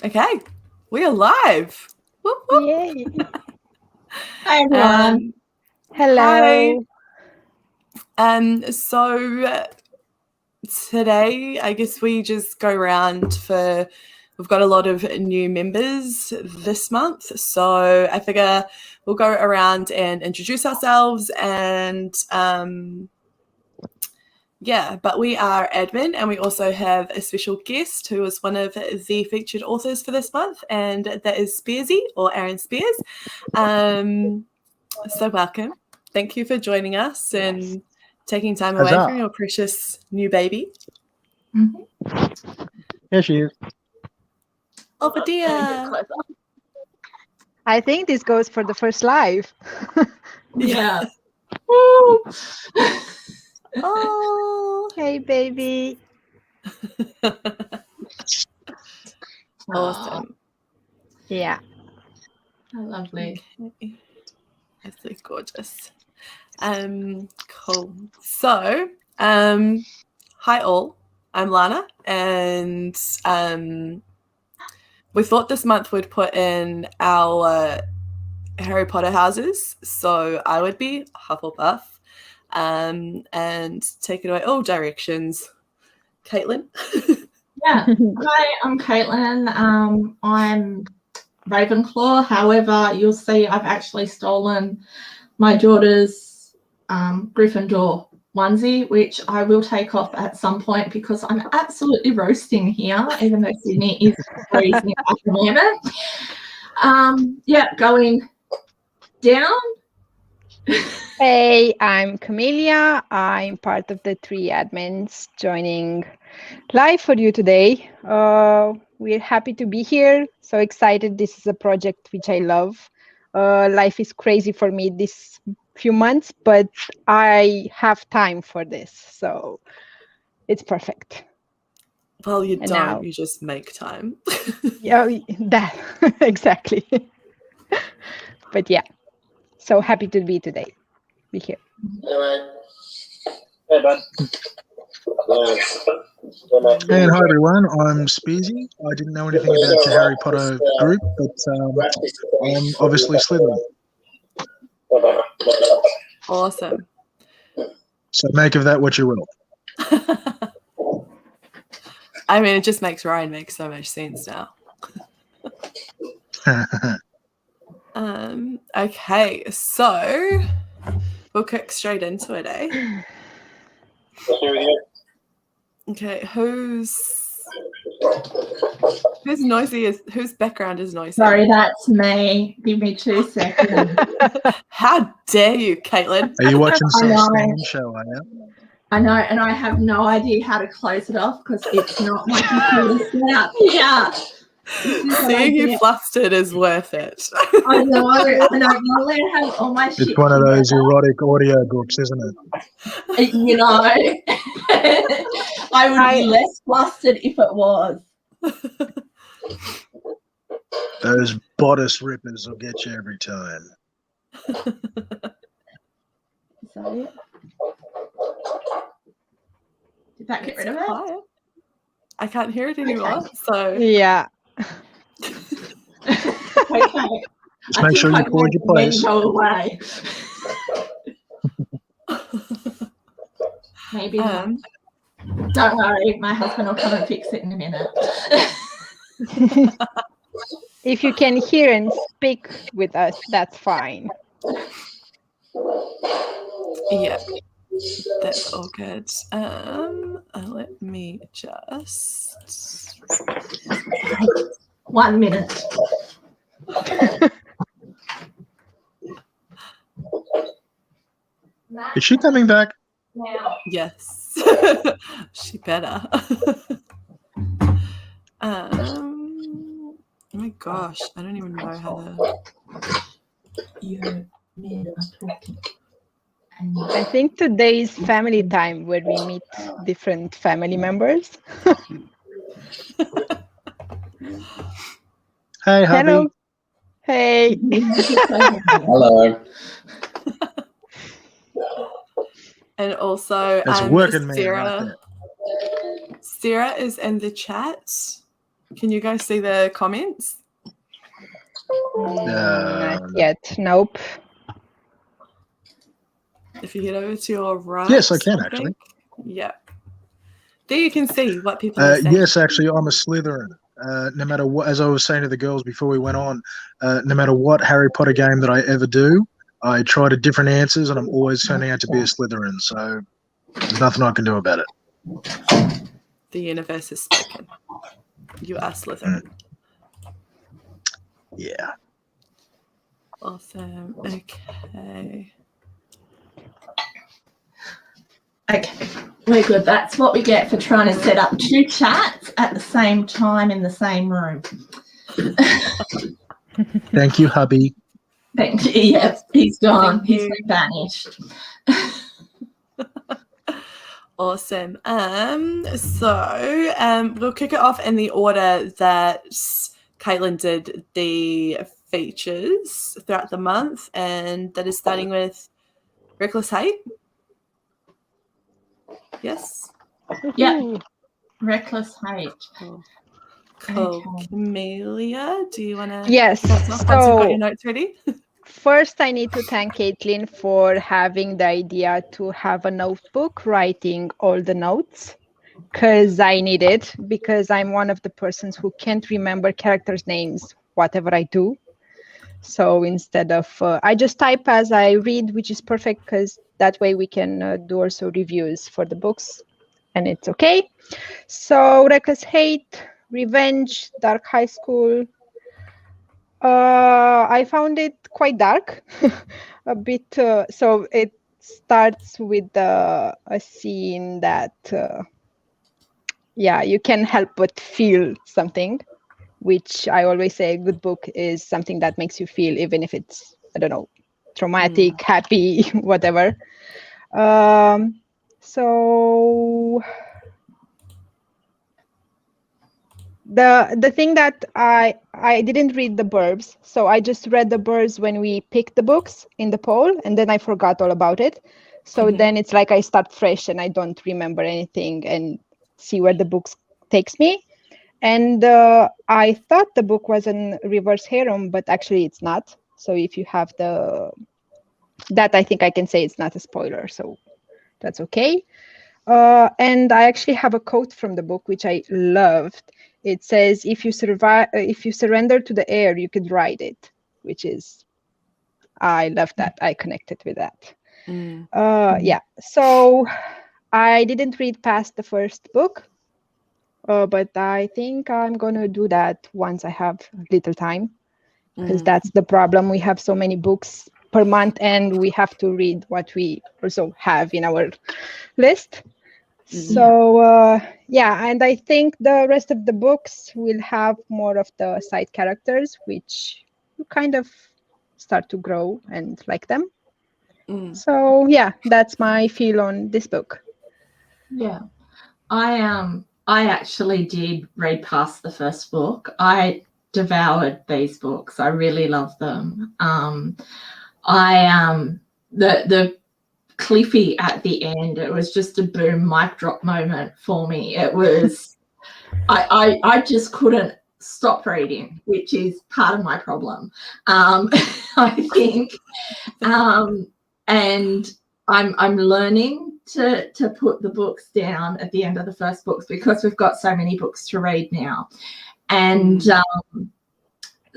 Okay, we are live. Whoop, whoop. Yay. Hi, everyone. Hello. Hi. So today, I guess we just go around we've got a lot of new members this month. So I figure we'll go around and introduce ourselves and but we are admin, and we also have a special guest who is one of the featured authors for this month, and that is Spearsy, or Aaron Spears. So welcome. Thank you for joining us and taking time away from your precious new baby. Mm-hmm. Here she is. Over dear. I think this goes for the first live. Yeah. Oh, hey, baby. Awesome. Yeah. How lovely. Okay. Absolutely gorgeous. Cool. So, hi all. I'm Lana, and we thought this month we'd put in our Harry Potter houses. So I would be Hufflepuff, and take it away all directions. Caitlin. Yeah. Hi, I'm Caitlin. I'm Ravenclaw. However, you'll see I've actually stolen my daughter's Gryffindor onesie, which I will take off at some point because I'm absolutely roasting here, even though Sydney is freezing at the moment. Going down. Hey, I'm Camelia. I'm part of the 3 admins joining live for you today. We're happy to be here. So excited. This is a project which I love. Life is crazy for me this few months, but I have time for this. So it's perfect. Well, you don't. Now, you just make time. Yeah, that exactly. But yeah, so happy to be today. Be here. Hey, bud. And hi everyone, I'm Spearsy. I didn't know anything about your Harry Potter group, but I'm obviously Slytherin. Awesome. So make of that what you will. I mean, it just makes Ryan make so much sense now. Okay, so we'll kick straight into it, eh? Okay, whose background is noisy? Sorry, that's me. Give me 2 seconds. How dare you, Caitlin? Are you watching some Stan show, are you? I know, and I have no idea how to close it off because it's not my computer set up. Yeah. Seeing you flustered is worth it. I know. I have all my shit. It's one of those erotic audio books, isn't it? You know, I would be less flustered if it was. Those bodice rippers will get you every time. Is that it? Did that get rid of it? Quiet. I can't hear it anymore. Okay. So yeah. Okay. Just make sure you forward your place. Go away. Maybe not. Don't worry, my husband will come and fix it in a minute. If you can hear and speak with us, that's fine. Yeah, that's all good. Let me just 1 minute. Is she coming back? Yes. She better. Oh my gosh, I don't even know how to. You men are talking. I think today is family time where we meet different family members. Hey, hubby. Hello. Hey. Hello. And also, That's working man right there. Sarah is in the chat. Can you guys see the comments? Not yet. Nope. If you head over to your right. Yes, I can actually. Yeah. There you can see what people are saying. Yes, actually, I'm a Slytherin. No matter what, as I was saying to the girls before we went on, no matter what Harry Potter game that I ever do, I try to different answers, and I'm always turning out to be a Slytherin. So there's nothing I can do about it. The universe has spoken. You are Slytherin. Yeah. Awesome. Okay. Okay, we're good. That's what we get for trying to set up two chats at the same time in the same room. Thank you, hubby. Thank you. Yes, he's gone. Thank He's you. been banished. Awesome. So we'll kick it off in the order that Caitlin did the features throughout the month, and that is starting with Reckless Hate. Yes. Yeah. Reckless Hate. Cool. Okay. Camelia, do you want to? Yes. Once you've got your notes ready. First, I need to thank Caitlin for having the idea to have a notebook writing all the notes, because I need it, because I'm one of the persons who can't remember characters' names, whatever I do. So instead of, I just type as I read, which is perfect, because that way we can do also reviews for the books, and it's okay. So Reckless Hate, Revenge, Dark High School. I found it quite dark, a bit. So it starts with a scene that, yeah, you can help but feel something, which I always say a good book is something that makes you feel, even if it's, I don't know, traumatic, happy, whatever. So the thing that I didn't read the blurbs, so I just read the blurbs when we picked the books in the poll, and then I forgot all about it. So then it's like I start fresh and I don't remember anything and see where the book takes me. And I thought the book was in reverse harem, but actually it's not. So if you have that, I think I can say it's not a spoiler, so that's okay. And I actually have a quote from the book which I loved. It says, if you surrender to the air, you could ride it, which is, I love that. I connected with that. Yeah, so I didn't read past the first book, but I think I'm going to do that once I have little time, because that's the problem. We have so many books per month and we have to read what we also have in our list. So yeah, and I think the rest of the books will have more of the side characters, which you kind of start to grow and like them. So yeah, that's my feel on this book. Yeah, I actually did read past the first book. I devoured these books. I really love them. The Cliffy at the end, it was just a boom mic drop moment for me. It was, I just couldn't stop reading, which is part of my problem, I think. And I'm learning to put the books down at the end of the first books, because we've got so many books to read now. And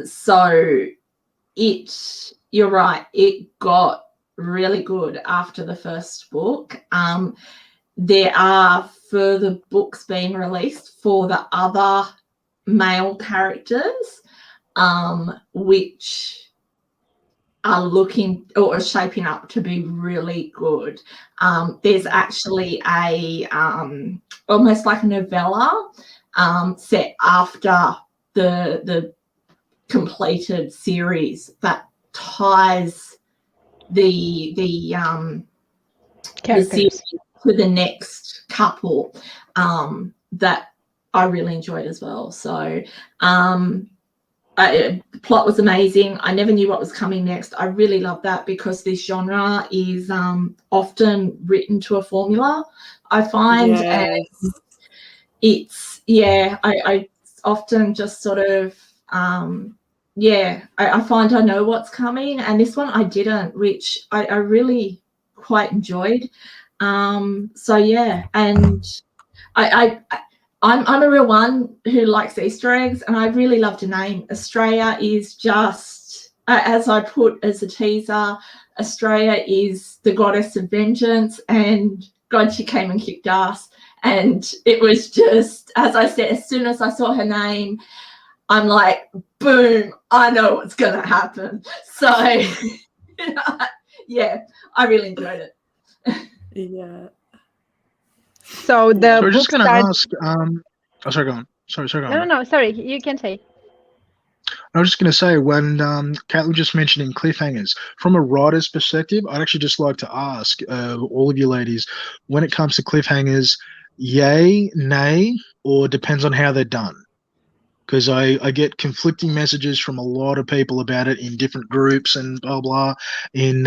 so you're right, it got really good after the first book. There are further books being released for the other male characters, which are looking or shaping up to be really good. There's actually a almost like a novella set after the completed series that ties the series to the next couple, that I really enjoyed as well. So the plot was amazing. I never knew what was coming next. I really love that, because this genre is often written to a formula, I find. Yes. And it's, yeah, I often just sort of, I find I know what's coming. And this one I didn't, which I really quite enjoyed. So, yeah, and I'm a real one who likes Easter eggs, and I really loved a name. Australia is just, as I put as a teaser, Australia is the goddess of vengeance, and God, she came and kicked ass. And it was just, as I said, as soon as I saw her name, I'm like, boom, I know what's going to happen. So, yeah, I really enjoyed it. Yeah. So the So we're just book going to starts. ask. Sorry, go on. Sorry, go on. No, sorry, you can say. I was just going to say, when Caitlin just mentioning cliffhangers, from a writer's perspective, I'd actually just like to ask all of you ladies, when it comes to cliffhangers, yay, nay, or depends on how they're done? Because I get conflicting messages from a lot of people about it in different groups and blah, blah. In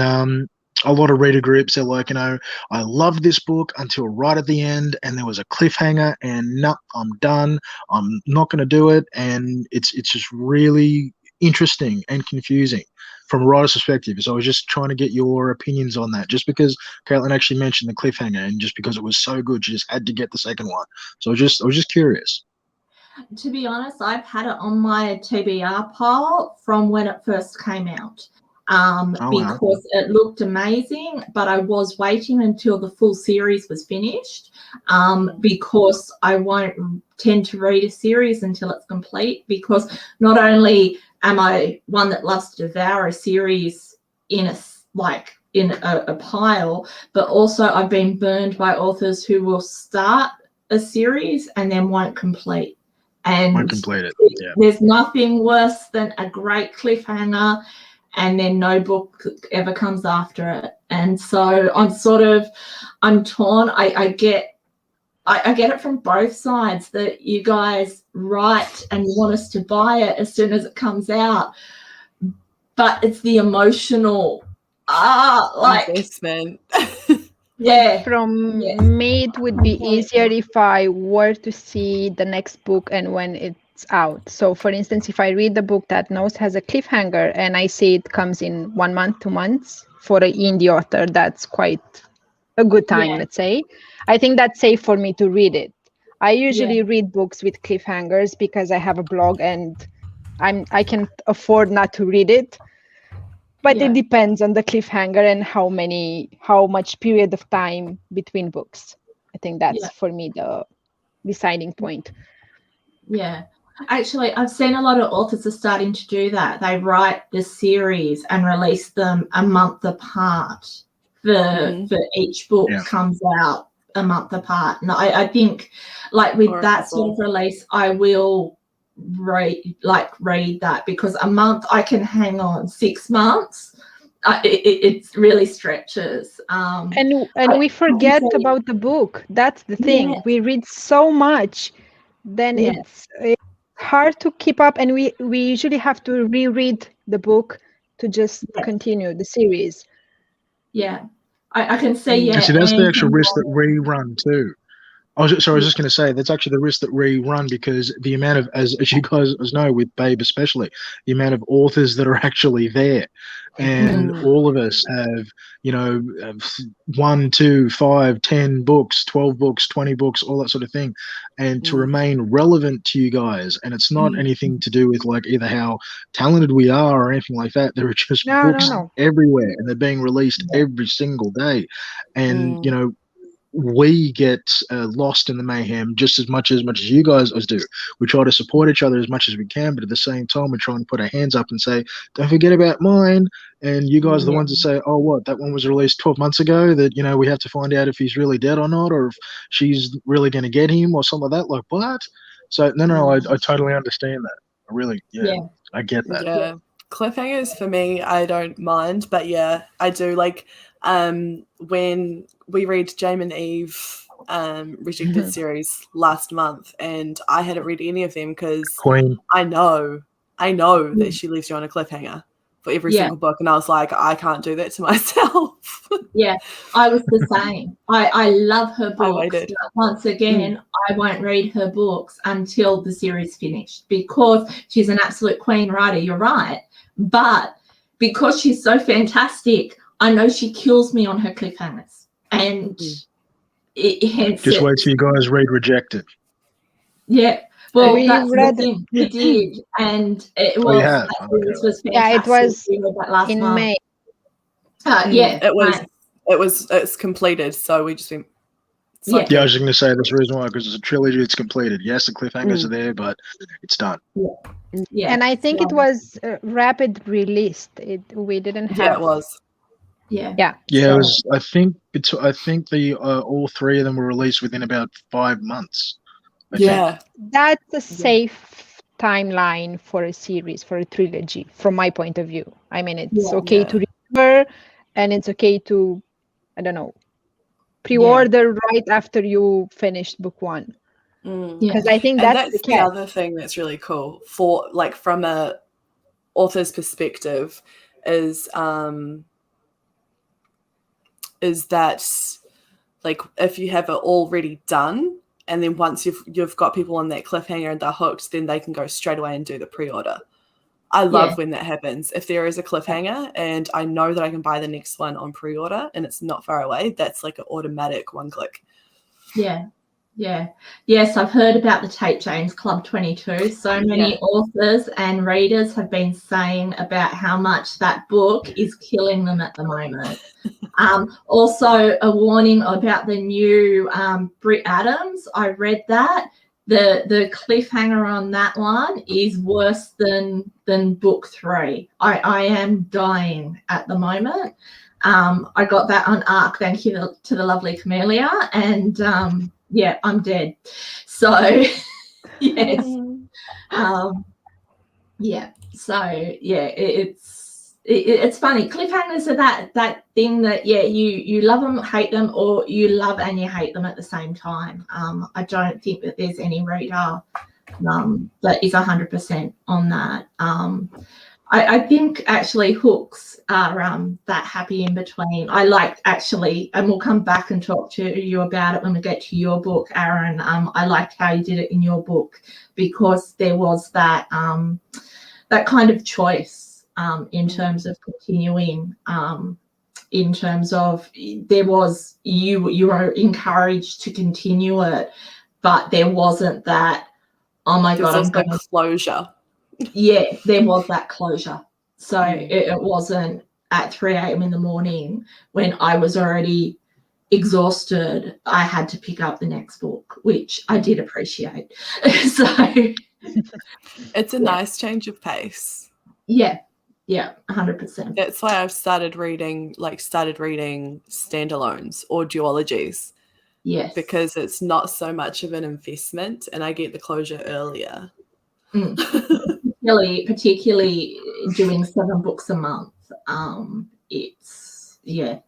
a lot of reader groups, they're like, I loved this book until right at the end, and there was a cliffhanger, and no, I'm done. I'm not going to do it, and it's just really interesting and confusing from a writer's perspective. So I was just trying to get your opinions on that, just because Caitlin actually mentioned the cliffhanger, and just because it was so good, she just had to get the second one. So I was just curious. To be honest, I've had it on my TBR pile from when it first came out. Because it looked amazing, but I was waiting until the full series was finished, because I won't tend to read a series until it's complete, because not only am I one that loves to devour a series in a pile, but also I've been burned by authors who will start a series and then won't complete. And Won't complete it. Yeah. There's nothing worse than a great cliffhanger and then no book ever comes after it. And so I'm torn. I get it from both sides, that you guys write and you want us to buy it as soon as it comes out, but it's the emotional investment. Yeah. From me, it would be easier if I were to see the next book and when it's out. So, for instance, if I read the book that knows has a cliffhanger and I see it comes in 1 month, 2 months, for an indie author, that's quite a good time, let's say. I think that's safe for me to read it. I usually read books with cliffhangers because I have a blog and I can afford not to read it. But it depends on the cliffhanger and how much period of time between books. I think that's for me the deciding point. Yeah. Actually, I've seen a lot of authors are starting to do that. They write the series and release them a month apart. For each book comes out a month apart. And I think, like, with that sort of release, I will read that, because a month I can hang on. 6 months, it really stretches. And we forget about the book. That's the thing. We read so much, then it's hard to keep up, and we usually have to reread the book to just continue the series. Yeah, I can see. And see, that's the actual risk that we run too. I was just going to say, that's actually the risk that we run, because the amount of, as you guys know, with Babe especially, the amount of authors that are actually there. And all of us have, 1, 2, 5, 10 books, 12 books, 20 books, all that sort of thing. And to remain relevant to you guys. And it's not anything to do with like either how talented we are or anything like that. There are just books everywhere, and they're being released every single day. And, we get lost in the mayhem just as much as you guys do. We try to support each other as much as we can, but at the same time, we try and put our hands up and say, don't forget about mine. And you guys are the ones that say, oh, what, that one was released 12 months ago, that, we have to find out if he's really dead or not, or if she's really going to get him or something like that. Like, what? So, no, I totally understand that. I really, I get that. Yeah. Cliffhangers for me, I don't mind, but I do. Like, when we read Jame and Eve Rejected series last month, and I hadn't read any of them because I know that she leaves you on a cliffhanger for every single book, and I was like, I can't do that to myself. Yeah, I was the same. I love her I books. waited. But once again, I won't read her books until the series finished because she's an absolute queen writer. You're right. But because she's so fantastic, I know she kills me on her cliffhangers. And Just wait till you guys read Rejected. Yeah. Well, We that's read- the thing. We did. And it was, Oh, you have? that series was fantastic. Yeah, it was We read that last in month. May. Yeah. It's completed, so we just went. Yeah. Yeah, I was just going to say that's the reason why, because it's a trilogy, it's completed. Yes, the cliffhangers are there, but it's done. Yeah. And I think it was rapid released. We didn't have. Yeah, it was. Yeah. Yeah. Yeah, So- it was. I think the all three of them were released within about 5 months. I think. That's a safe timeline for a series, for a trilogy, from my point of view. I mean, it's okay to remember, and it's okay to, I don't know, pre-order right after you finished book one. Because I think And that's the other thing that's really cool for, like, from a author's perspective is that, like, if you have it already done, and then once you've got people on that cliffhanger and they're hooked, then they can go straight away and do the pre-order. I love when that happens. If there is a cliffhanger and I know that I can buy the next one on pre-order and it's not far away, that's like an automatic one click. Yeah. Yeah. Yes, I've heard about the Tape James Club 22. So many authors and readers have been saying about how much that book is killing them at the moment. Also, a warning about the new Britt Adams. I read that. The cliffhanger on that one is worse than book 3. I am dying at the moment. I got that on ARC, thank you to the lovely Camellia, and I'm dead. So yes. It's funny. Cliffhangers are that thing that you love them, hate them, or you love and you hate them at the same time. I don't think that there's any reader that is 100% on that. I think actually hooks are that happy in between. I like actually, and we'll come back and talk to you about it when we get to your book, Aaron. I liked how you did it in your book because there was that that kind of choice in terms of continuing. In terms of there was you were encouraged to continue it, but there wasn't that. Oh my God! I'm going to closure. Yeah, there was that closure. So it wasn't at 3 a.m. in the morning when I was already exhausted. I had to pick up the next book, which I did appreciate. So it's a nice change of pace. Yeah, 100%. That's why I've started reading standalones or duologies. Yes. Because it's not so much of an investment and I get the closure earlier. Particularly doing 7 books a month. It's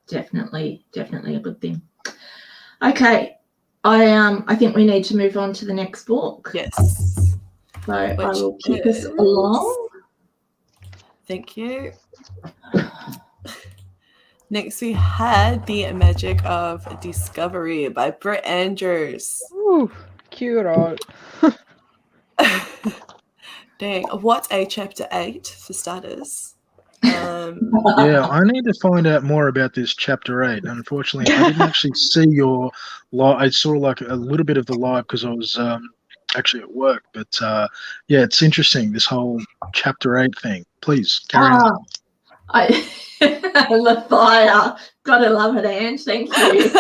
definitely a good thing. Okay. I think we need to move on to the next book. Yes. So I will kick us along. Thank you. Next, we had The Magic of Discovery by Britt Andrews. Ooh, cute all. Dang, what's a chapter 8 for starters? Yeah, I need to find out more about this chapter 8. Unfortunately, I didn't actually see your live. I saw like a little bit of the live because I was actually at work. But it's interesting, this whole chapter 8 thing. Please carry on. The fire. Gotta love it, Ange. Thank you.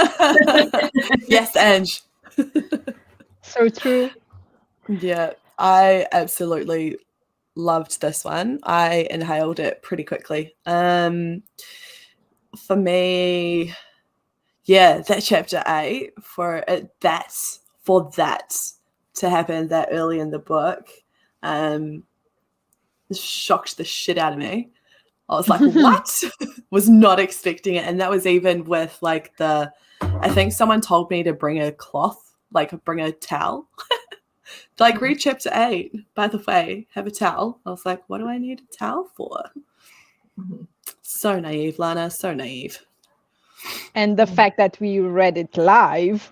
Yes, Ange. So true. Yeah, I absolutely loved this one. I inhaled it pretty quickly. For me, that chapter 8 for that to happen that early in the book, shocked the shit out of me. I was like, what? Was not expecting it. And that was even with like I think someone told me to bring a cloth, like bring a towel. Like, read chapter 8, by the way, have a towel. I was like, what do I need a towel for? So naive, Lana. So naive. And the fact that we read it live,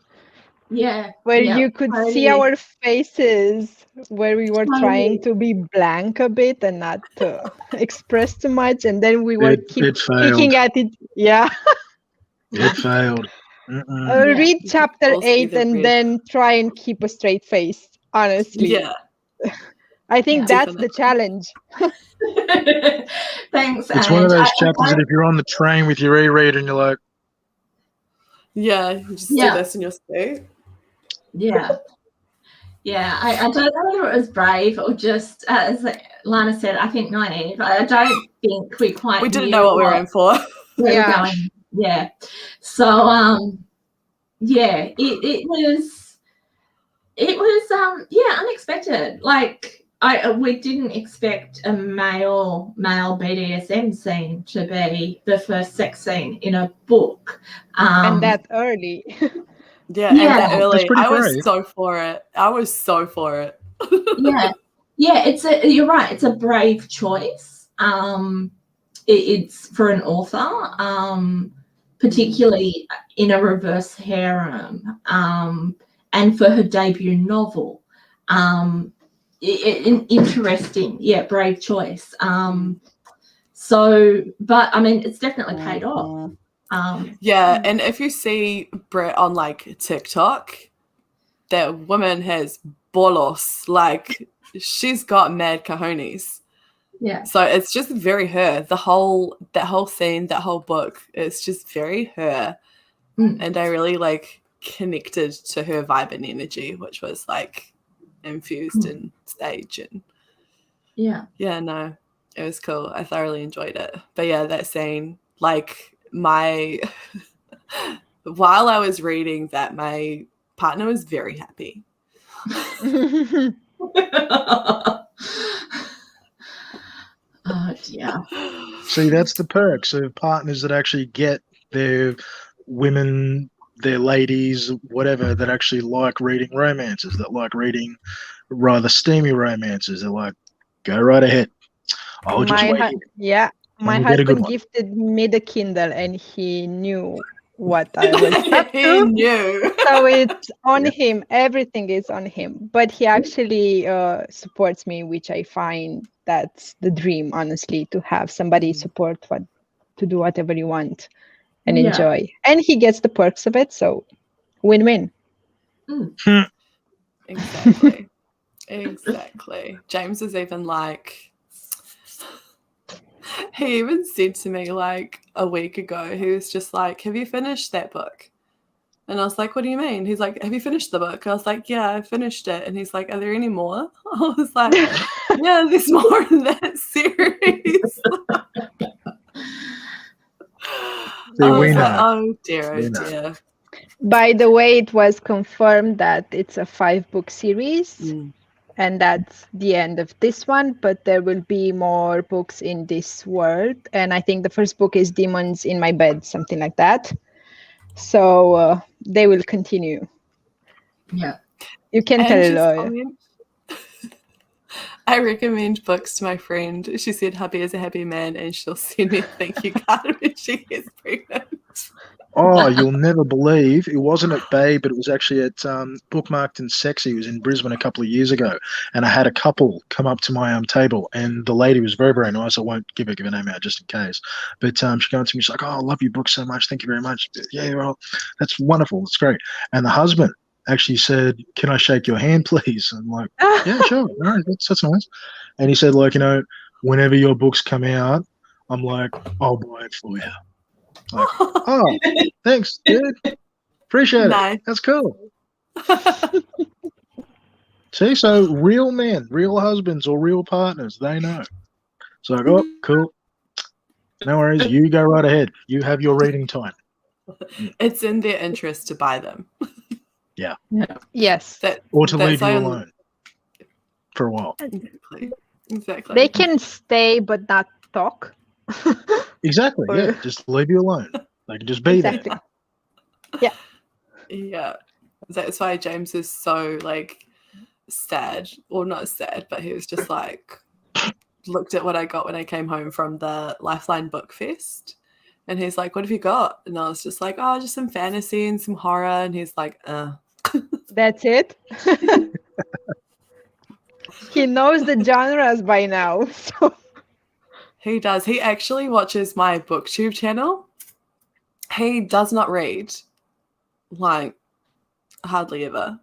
Yeah. where yeah, you could see totally. our faces, where we were trying Totally. to be blank a bit and not express too much, and then we were It failed. peeking at it. Yeah. It failed. Yeah. Read chapter all see 8 the and red. then try and keep a straight face. Honestly, Yeah, I think Yeah. that's the challenge. Thanks. It's one of Ange. those chapters that if you're on the train with your e-reader and you're like, yeah. You just Yeah. do this in your seat. Yeah. Yeah, I don't know whether it was brave or just, as Lana said, I think naive. I don't think we quite We didn't knew know what we were in for. where Yeah. we're going. Yeah. So, yeah, it was unexpected. Like we didn't expect a male BDSM scene to be the first sex scene in a book. And that early. Yeah, and that Yeah. early. pretty I was brave. so for it. Yeah, you're right. It's a brave choice. It's for an author, particularly in a reverse harem, and for her debut novel. Interesting, brave choice. So, but I mean, it's definitely paid off. Yeah, and if you see Brett on like TikTok, that woman has bolos. Like she's got mad cojones. Yeah. So it's just very her. That whole scene, that whole book, it's just very her. And I really like connected to her vibe and energy, which was like infused in stage. And yeah, no, it was cool. I thoroughly enjoyed it. But yeah, that scene, like my while I was reading that, my partner was very happy. Oh, yeah. See, that's the perks of partners that actually get their women, their ladies, whatever, that actually like reading romances, that like reading rather steamy romances. They're like, go right ahead. I'll just wait here. Yeah, my we'll get a good husband one. gifted me the Kindle, and he knew what I was up He to. knew. So it's on him. Everything is on him. But he actually supports me, which I find that's the dream, honestly, to have somebody support to do whatever you want and enjoy. And he gets the perks of it, so win-win. Exactly. Exactly. James is even like, he even said to me like a week ago, he was just like, have you finished that book? And I was like, what do you mean? He's like, have you finished the book? I was like, yeah, I finished it. And he's like, are there any more? I was like, yeah, there's more in that series. See, we know. Like, oh dear, We know. dear. By the way, it was confirmed that it's a 5-book series. And that's the end of this one, but there will be more books in this world. And I think the first book is Demons in My Bed, something like that. So they will continue. Yeah. You can tell. I recommend books to my friend. She said hubby is a happy man and she'll send me a thank you card when she gets pregnant. Oh, you'll never believe. It wasn't at Bay, but it was actually at Bookmarked and Sexy. It was in Brisbane a couple of years ago. And I had a couple come up to my table, and the lady was very, very nice. I won't give her name out just in case. But she came to me, she's like, oh, I love your book so much. Thank you very much. Yeah, well, that's wonderful. That's great. And the husband actually said, can I shake your hand, please? I'm like, yeah, sure. All right, that's nice. And he said, like, whenever your books come out, I'm like, I'll buy it for you. Like, oh, thanks, dude. Appreciate it. That's cool. See, so real men, real husbands, or real partners, they know. So I go, oh, cool. No worries. You go right ahead. You have your reading time. It's in their interest to buy them. Yeah. Yes. Or to leave you alone for a while. Exactly. They can stay but not talk. Exactly. Yeah. Just leave you alone. They can just be there. Yeah. Yeah. That's why James is so like sad, or not sad, but he was just like, looked at what I got when I came home from the Lifeline Book Fest. And he's like, what have you got? And I was just like, oh, just some fantasy and some horror. And he's like, That's it. He knows the genres by now. So. He does. He actually watches my BookTube channel. He does not read. Like, hardly ever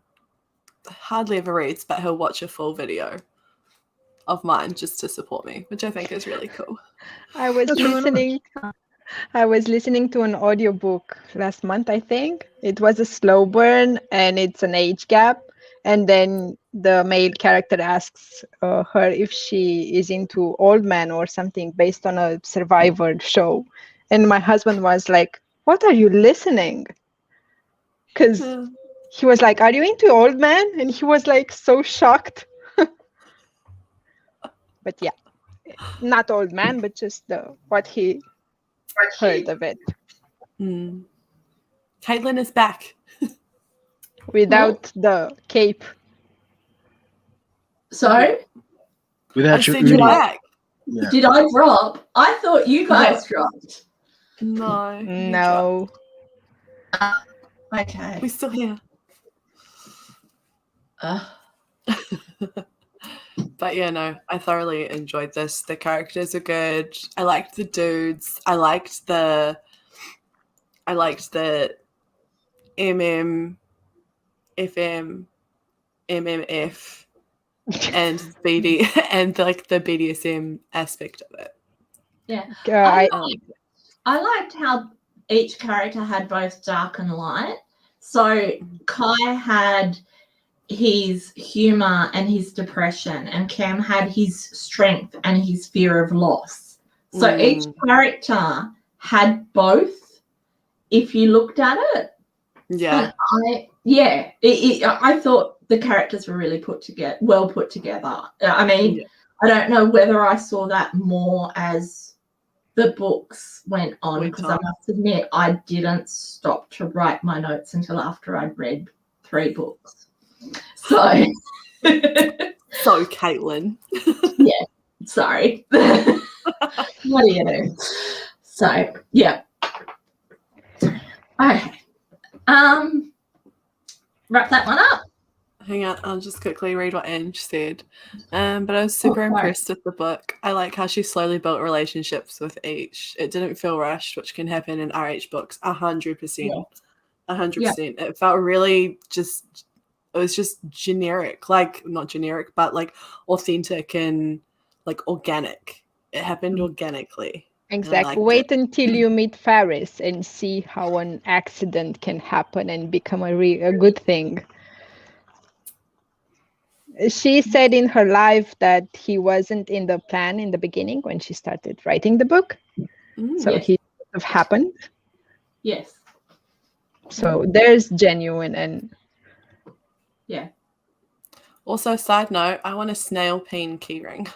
reads, but he'll watch a full video of mine just to support me, which I think is really cool. I was listening to an audiobook last month, I think. It was a slow burn and it's an age gap. And then the male character asks her if she is into old men or something based on a Survivor show. And my husband was like, what are you listening? Because he was like, are you into old men? And he was like so shocked. But yeah, not old man, but just what he heard of it. Caitlin is back. Without the cape. Sorry? Without your you're back. Yeah. Did I drop? I thought you guys dropped. No. No. Okay. We're still here. But yeah, no, I thoroughly enjoyed this. The characters are good. I liked the dudes. I liked the MM, FM, MMF, and BD and like the BDSM aspect of it. Yeah. I liked how each character had both dark and light. So Kai had his humor and his depression, and Cam had his strength and his fear of loss. So each character had both, if you looked at it. Yeah. And I thought the characters were really well put together. I mean, I don't know whether I saw that more as the books went on, because I must admit I didn't stop to write my notes until after I'd read 3 books. So Caitlin. Yeah, sorry. What do you do? So yeah. Okay. Wrap that one up. Hang on, I'll just quickly read what Ange said. But I was super impressed with the book. I like how she slowly built relationships with each. It didn't feel rushed, which can happen in RH books 100%. 100%. It felt really it was just generic, like not generic, but like authentic and like organic. It happened organically. Exactly. Wait until you meet Faris and see how an accident can happen and become a good thing. She said in her live that he wasn't in the plan in the beginning when she started writing the book. So he sort of happened. Yes. So there's genuine and... Yeah. Also, side note, I want a snail peen keyring.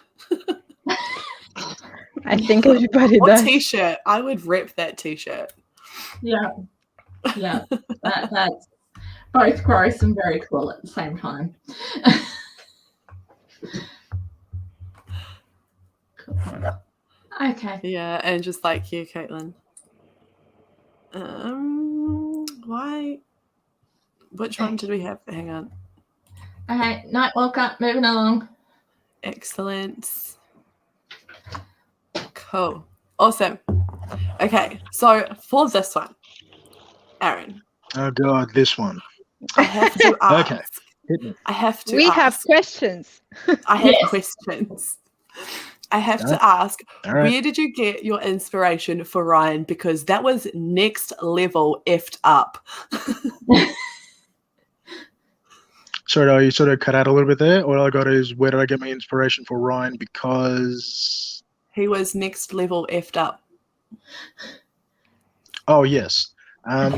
I think everybody or does. T-shirt. I would rip that T-shirt. Yeah. Yeah. That's both gross and very cool at the same time. Cool. Okay. Yeah, and just like you, Caitlin. Why? Which one did we have? Hang on. Okay, night walker, moving along. Excellent. Cool. Awesome. Okay, so for this one, Aaron. Oh God, this one. I have to ask. Okay. I have to We ask. have questions. I have questions. I have to ask, where did you get your inspiration for Ryan? Because that was next level effed up. Sorry, you sort of cut out a little bit there. All I got is, where did I get my inspiration for Ryan? Because he was next level effed up. Oh, yes.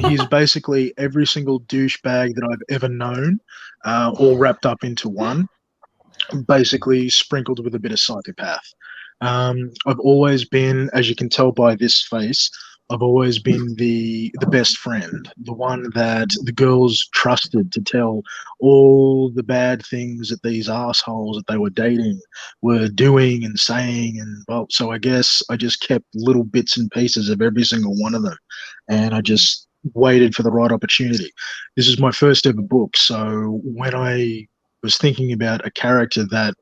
He's basically every single douchebag that I've ever known, all wrapped up into one, basically sprinkled with a bit of psychopath. I've always been, as you can tell by this face, I've always been the best friend, the one that the girls trusted to tell all the bad things that these assholes that they were dating were doing and saying. And well, so I guess I just kept little bits and pieces of every single one of them, and I just waited for the right opportunity. This is my first ever book, so when I was thinking about a character that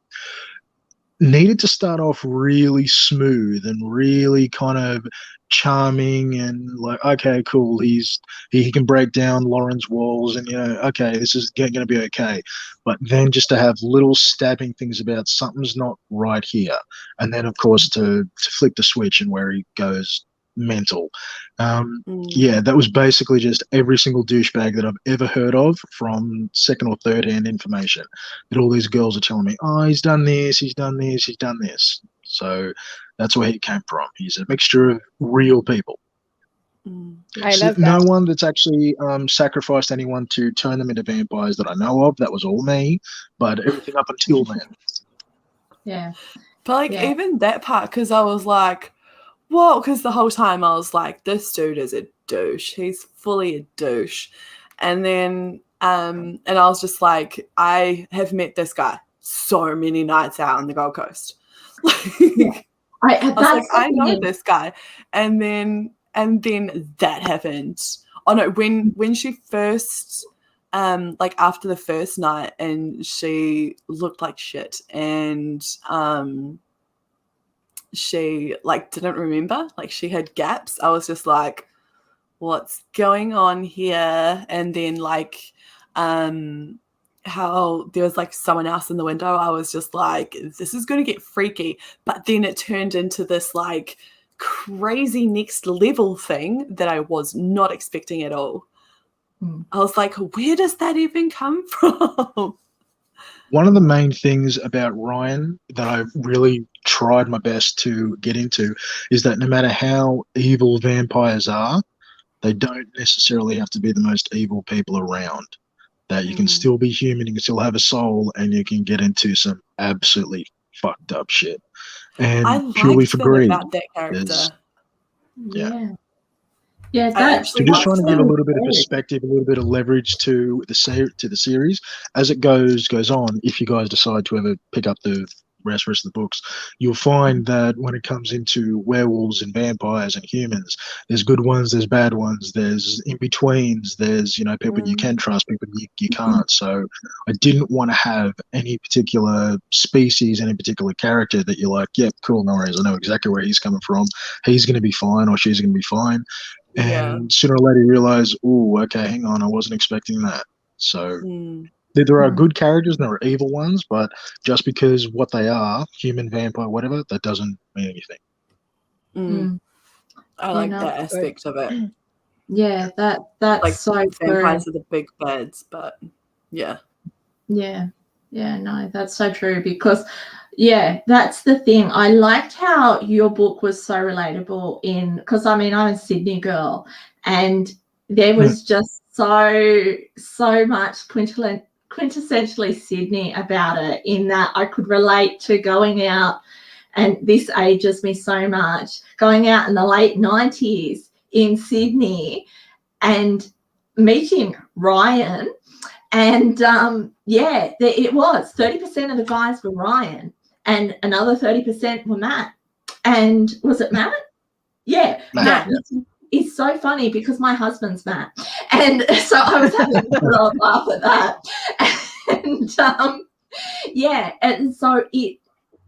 needed to start off really smooth and really kind of charming and like, okay, cool, he can break down Lauren's walls, and okay, this is going to be okay. But then just to have little stabbing things about something's not right here, and then of course to flick the switch and where he goes mental. Yeah, that was basically just every single douchebag that I've ever heard of from second or third hand information, that all these girls are telling me, oh, he's done this, he's done this, he's done this. So that's where he came from. He's a mixture of real people. I love that. No one that's actually sacrificed anyone to turn them into vampires that I know of. That was all me, but everything up until then. Yeah. But like even that part, because I was like, whoa, because the whole time I was like, this dude is a douche. He's fully a douche. And then and I was just like, I have met this guy so many nights out on the Gold Coast. I was like, I know this guy. And then that happened. Oh no, when she first like after the first night and she looked like shit and she like didn't remember, like she had gaps. I was just like, what's going on here? And then like how there was like someone else in the window, I was just like, this is going to get freaky. But then it turned into this like crazy next level thing that I was not expecting at all. I was like, where does that even come from? One of the main things about Ryan that I really tried my best to get into is that no matter how evil vampires are, they don't necessarily have to be the most evil people around. That you can still be human, you can still have a soul, and you can get into some absolutely fucked up shit. And I purely liked for that greed. about that character. Yeah, that's so just trying to give a little bit of perspective, a little bit of leverage to the series as it goes on. If you guys decide to ever pick up the rest of the books, you'll find that when it comes into werewolves and vampires and humans, there's good ones, there's bad ones, there's in betweens, there's people you can trust, people you can't. So I didn't want to have any particular species, any particular character that you're like, yep, cool, no worries, I know exactly where he's coming from. He's going to be fine or she's going to be fine. And sooner or later you realize, oh, okay, hang on, I wasn't expecting that. So there are good characters and there are evil ones, but just because what they are, human, vampire, whatever, that doesn't mean anything. I like that aspect of it. Yeah, that's like so vampires true. are the big bads, but no, that's so true because that's the thing. I liked how your book was so relatable because I mean, I'm a Sydney girl and there was just so much quintessentially Sydney about it, in that I could relate to going out, and this ages me so much, going out in the late 90s in Sydney and meeting Ryan. And it was 30% of the guys were Ryan and another 30% were Matt. And was it Matt? Yeah, Matt. It's so funny because my husband's Matt. And so I was having a little laugh at that. And and so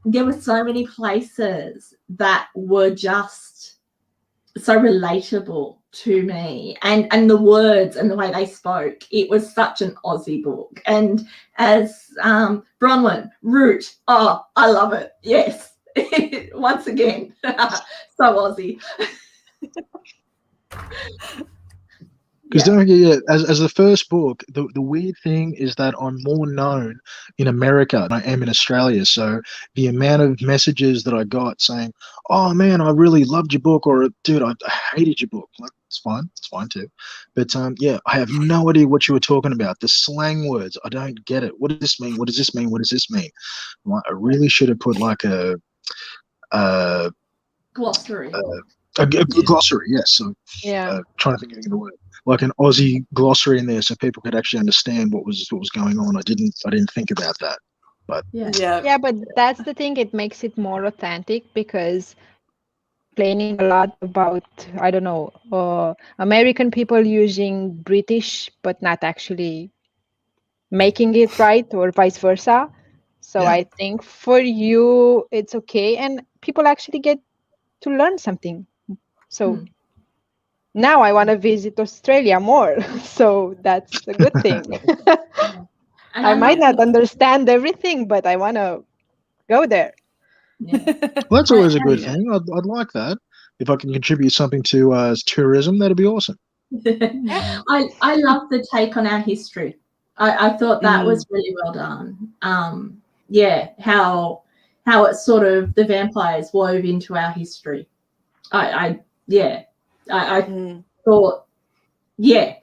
there were so many places that were just so relatable to me, and the words and the way they spoke. It was such an Aussie book. And as Bronwyn, Root, oh, I love it. Yes. Once again, so Aussie. Because don't forget, as the first book, the weird thing is that I'm more known in America than I am in Australia. So the amount of messages that I got saying, "Oh man, I really loved your book," or "Dude, I hated your book," like, it's fine too. But I have no idea what you were talking about. The slang words, I don't get it. What does this mean? What does this mean? What does this mean? Like, I really should have put like a glossary. glossary, yes. So Yeah. trying to think of the word, like an Aussie glossary in there, so people could actually understand what was going on. I didn't think about that, but Yeah, but that's the thing. It makes it more authentic because complaining a lot about, I don't know, American people using British but not actually making it right, or vice versa. So Yeah. I think for you it's okay, and people actually get to learn something. So now I want to visit Australia more. So that's a good thing. And I might love not understand everything, but I want to go there. Yeah. Well, that's always a good Yeah. thing. I'd like that. If I can contribute something to tourism, that'd be awesome. I love the take on our history. I thought that was really well done. Yeah, how it sort of the vampires wove into our history. I thought, yeah,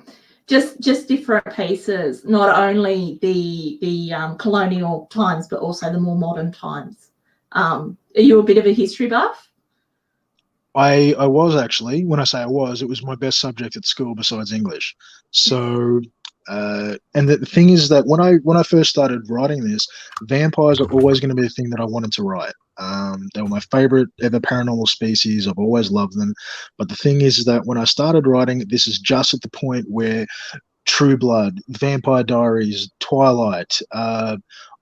just different pieces, not only the colonial times, but also the more modern times. Are you a bit of a history buff? I was actually, when I say I was, it was my best subject at school besides English. So, and the thing is that when I first started writing this, vampires are always going to be the thing that I wanted to write. They were my favorite ever paranormal species. I've always loved them. But the thing is that when I started writing, this is just at the point where True Blood, Vampire Diaries, Twilight,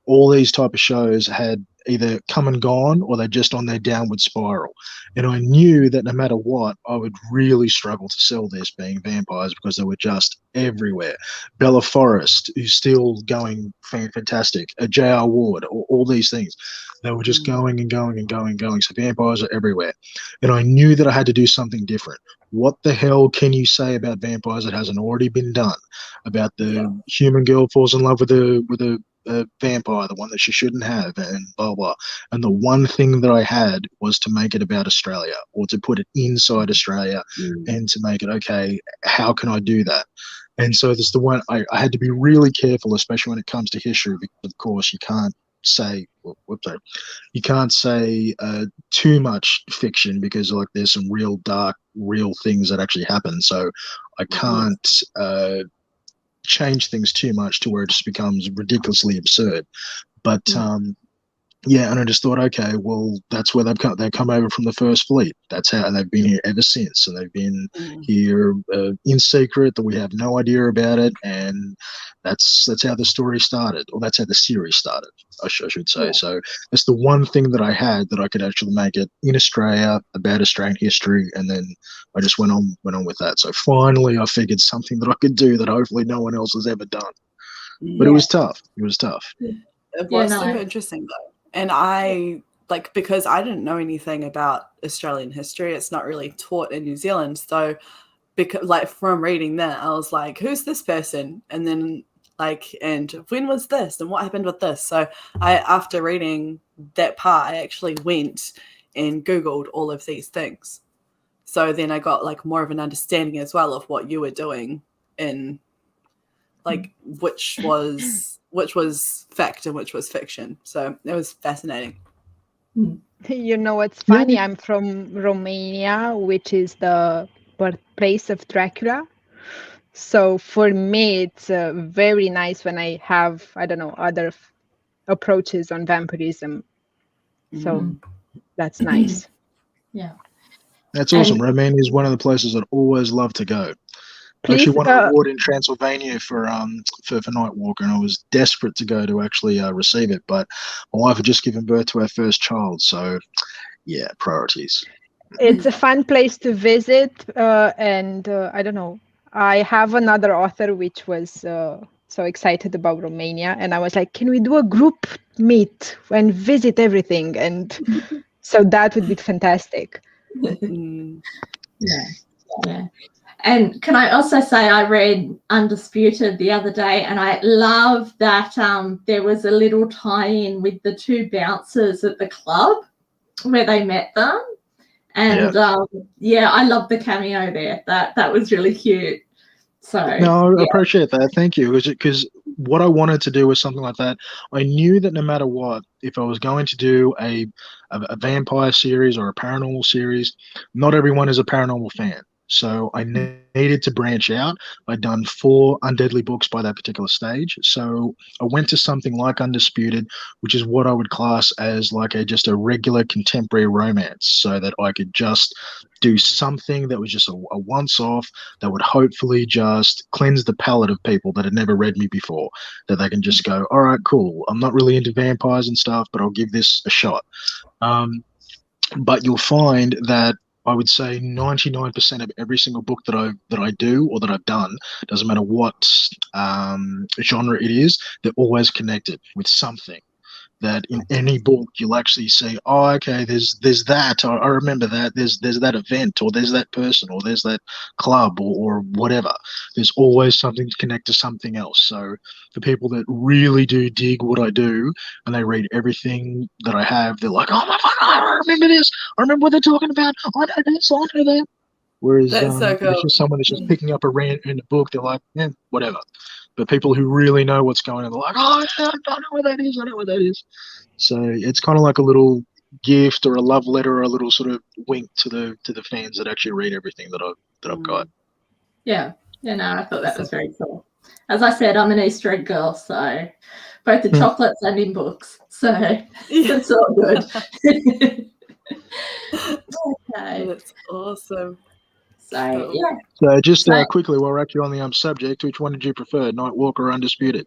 all these type of shows had either come and gone or they're just on their downward spiral. And I knew that no matter what, I would really struggle to sell this being vampires because they were just everywhere. Bella Forrest, who's still going fantastic, J.R. Ward, all these things. They were just going and going and going and going. So vampires are everywhere. And I knew that I had to do something different. What the hell can you say about vampires that hasn't already been done? About the human girl falls in love with a vampire, the one that she shouldn't have, and blah blah. And the one thing that I had was to make it about Australia, or to put it inside Australia, and to make it okay. How can I do that? And so that's the one I had to be really careful, especially when it comes to history, because of course you can't say you can't say too much fiction because like there's some real dark real things that actually happen, so I can't change things too much to where it just becomes ridiculously absurd. But yeah, and I just thought, okay, well, that's where they come over from the First Fleet. That's how they've been here ever since, and they've been here in secret that we have no idea about it, and that's how the story started, or that's how the series started, I should say. Yeah. So it's the one thing that I had that I could actually make it in Australia about Australian history, and then I just went on with that. So finally, I figured something that I could do that hopefully no one else has ever done. But it was tough. It was tough. It was super interesting though. And I because I didn't know anything about Australian history, it's not really taught in New Zealand. So because from reading that, I was like, who's this person? And then and when was this? And what happened with this? So after reading that part, I actually went and Googled all of these things. So then I got more of an understanding as well of what you were doing in which was fact and which was fiction. So it was fascinating. You know what's funny? I'm from Romania, which is the birthplace of Dracula. So for me, it's very nice when I have, I don't know, other approaches on vampirism. So that's nice. Yeah. That's awesome. Romania is one of the places I'd always love to go. I actually won an award in Transylvania for Nightwalker, and I was desperate to go to actually receive it. But my wife had just given birth to our first child, so yeah, priorities. It's a fun place to visit, and I don't know. I have another author which was so excited about Romania, and I was like, "Can we do a group meet and visit everything?" And so that would be fantastic. Yeah. And can I also say I read Undisputed the other day, and I love that there was a little tie-in with the two bouncers at the club where they met them. And I love the cameo there. That was really cute. So No, I yeah. appreciate that. Thank you. Because what I wanted to do was something like that. I knew that no matter what, if I was going to do a vampire series or a paranormal series, not everyone is a paranormal fan. So I needed to branch out. I'd done 4 Undeadly books by that particular stage. So I went to something like Undisputed, which is what I would class as like just a regular contemporary romance, so that I could just do something that was just a once-off that would hopefully just cleanse the palate of people that had never read me before, that they can just go, all right, cool. I'm not really into vampires and stuff, but I'll give this a shot. But you'll find that I would say 99% of every single book that I do or that I've done, doesn't matter what genre it is, they're always connected with something. That in any book you'll actually say, oh, okay, there's that, I remember that, there's that event, or there's that person, or there's that club, or whatever. There's always something to connect to something else. So for people that really do dig what I do and they read everything that I have, they're like, oh my god, I remember this, I remember what they're talking about, I know this, I know that. Whereas That's so if it's cool. just someone that's just picking up a rant in a book, they're like, yeah, whatever. But people who really know what's going on, they're like, oh, I know what that is, I know what that is. So it's kind of like a little gift or a love letter or a little sort of wink to the fans that actually read everything that I've got. Yeah. Yeah, no, I thought that was very cool. As I said, I'm an Easter egg girl, so both the chocolates and in books. So it's all good. Okay. That's awesome. So Cool. yeah. So just So- quickly, while we're actually on the subject, which one did you prefer, Nightwalker or Undisputed?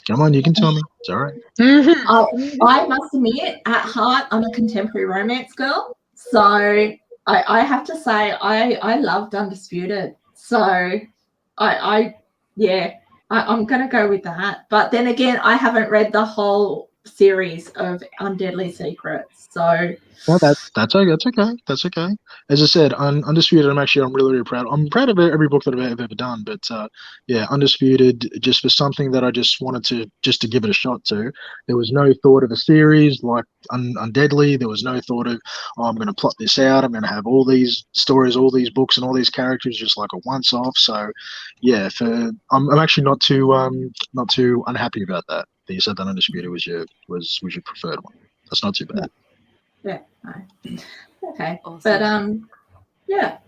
Come on, you can tell me. It's all right. I must admit, at heart, I'm a contemporary romance girl. So I have to say I loved Undisputed. So I'm going to go with that. But then again, I haven't read the whole series of Undeadly Secrets. So No, that's okay. That's okay. As I said, Undisputed, I'm really, really proud. I'm proud of every book that I've ever done. But yeah, Undisputed, just for something that I just wanted to give it a shot to. There was no thought of a series like Undeadly. There was no thought of, oh, I'm going to plot this out. I'm going to have all these stories, all these books, and all these characters just like a once-off. So yeah, I'm actually not too unhappy about that. That you said that Undisputed was your preferred one. That's not too bad. yeah, no. Okay. Awesome. But yeah.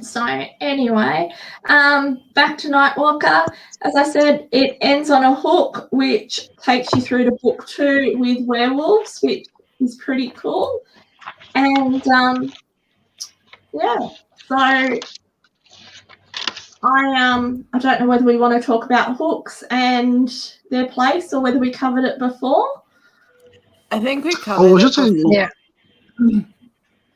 So anyway, back to Nightwalker. As I said, it ends on a hook, which takes you through to book 2 with werewolves, which is pretty cool. And yeah, so I don't know whether we want to talk about hooks and their place, or whether we covered it before. I think we covered it before. Yeah.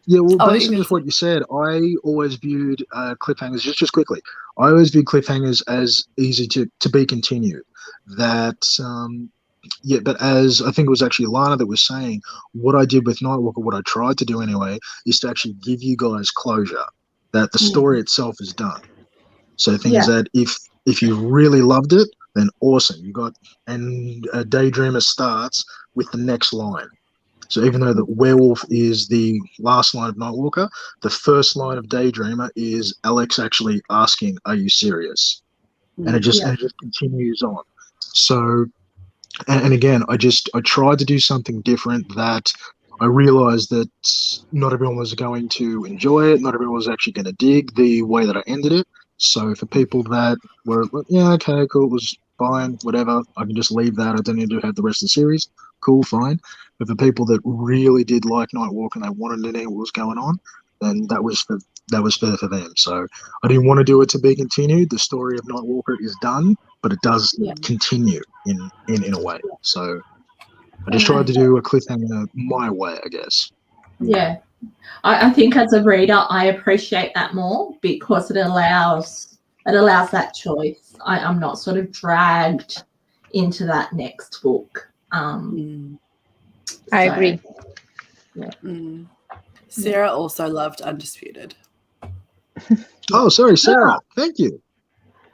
Yeah, well, Oh, based you on can just what you said, I always viewed cliffhangers, just quickly, I always viewed cliffhangers as easy to be continued. That, yeah, but as I think it was actually Lana that was saying, what I did with Nightwalker, what I tried to do anyway, is to actually give you guys closure, that the story itself is done. So things that if you really loved it, then awesome, you got, and Daydreamer starts with the next line. So even though the werewolf is the last line of Nightwalker, the first line of Daydreamer is Alex actually asking, "Are you serious?" And it just continues on. So, and again, I tried to do something different. That I realized that not everyone was going to enjoy it. Not everyone was actually going to dig the way that I ended it. So for people that were, yeah, okay, cool, it was fine, whatever, I can just leave that. I don't need to have the rest of the series. Cool, fine. But for people that really did like Nightwalk and they wanted to know what was going on, then that was for them. So I didn't want to do it to be continued. The story of Nightwalker is done, but it does continue in a way. So I just tried to do a cliffhanger my way, I guess. Yeah. I think as a reader, I appreciate that more because it allows that choice. I'm not sort of dragged into that next book. I agree. Yeah. Sarah also loved Undisputed. Oh, sorry, Sarah. Thank you.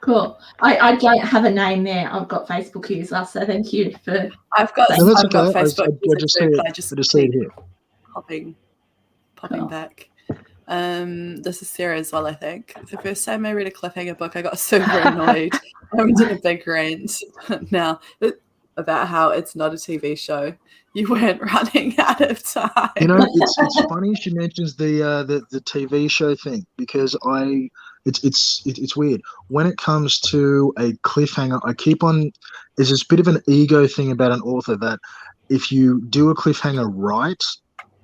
Cool. I don't have a name there. I've got Facebook user, so thank you for. I've got No, that's Facebook I just user say too, it. but I just say it here. popping Cool. back. This is Sarah as well, I think. The first time I read a cliffhanger book, I got super annoyed. I went on a big rant now about how it's not a TV show. You weren't running out of time. You know, it's funny she mentions the TV show thing, because it's weird. When it comes to a cliffhanger, I keep on, there's this bit of an ego thing about an author that if you do a cliffhanger right,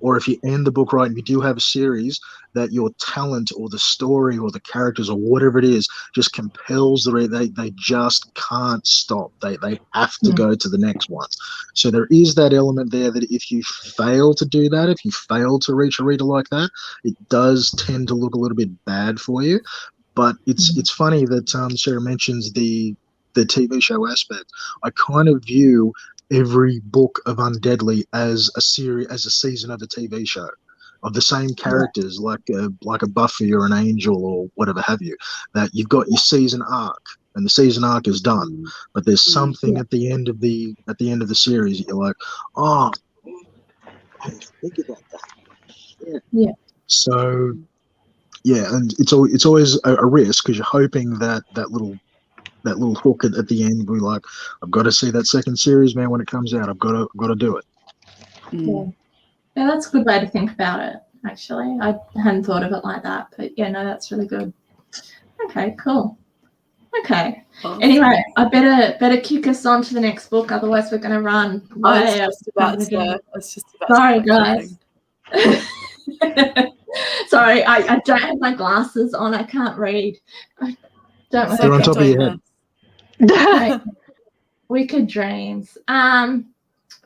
or if you end the book right and you do have a series, that your talent or the story or the characters or whatever it is just compels the reader. They just can't stop. They have to go to the next one. So there is that element there that if you fail to do that, if you fail to reach a reader like that, it does tend to look a little bit bad for you. But it's funny that Sarah mentions the TV show aspect. I kind of view every book of Undeadly as a season of a TV show of the same characters, like a Buffy or an Angel or whatever have you. That you've got your season arc, and the season arc is done, but there's something at the end of the series that you're like, oh, I didn't think about that. Yeah. So yeah, and it's always a risk, because you're hoping that little hook at the end will be like, I've got to see that second series, man, when it comes out. I've got to do it. Yeah, that's a good way to think about it, actually. I hadn't thought of it like that, but yeah, no, that's really good. Okay, cool. Okay. Awesome. Anyway, I better kick us on to the next book, otherwise we're going to run. Sorry, guys. Sorry, I don't have my glasses on. I can't read. They're on top of your head. Okay. Wicked Dreams.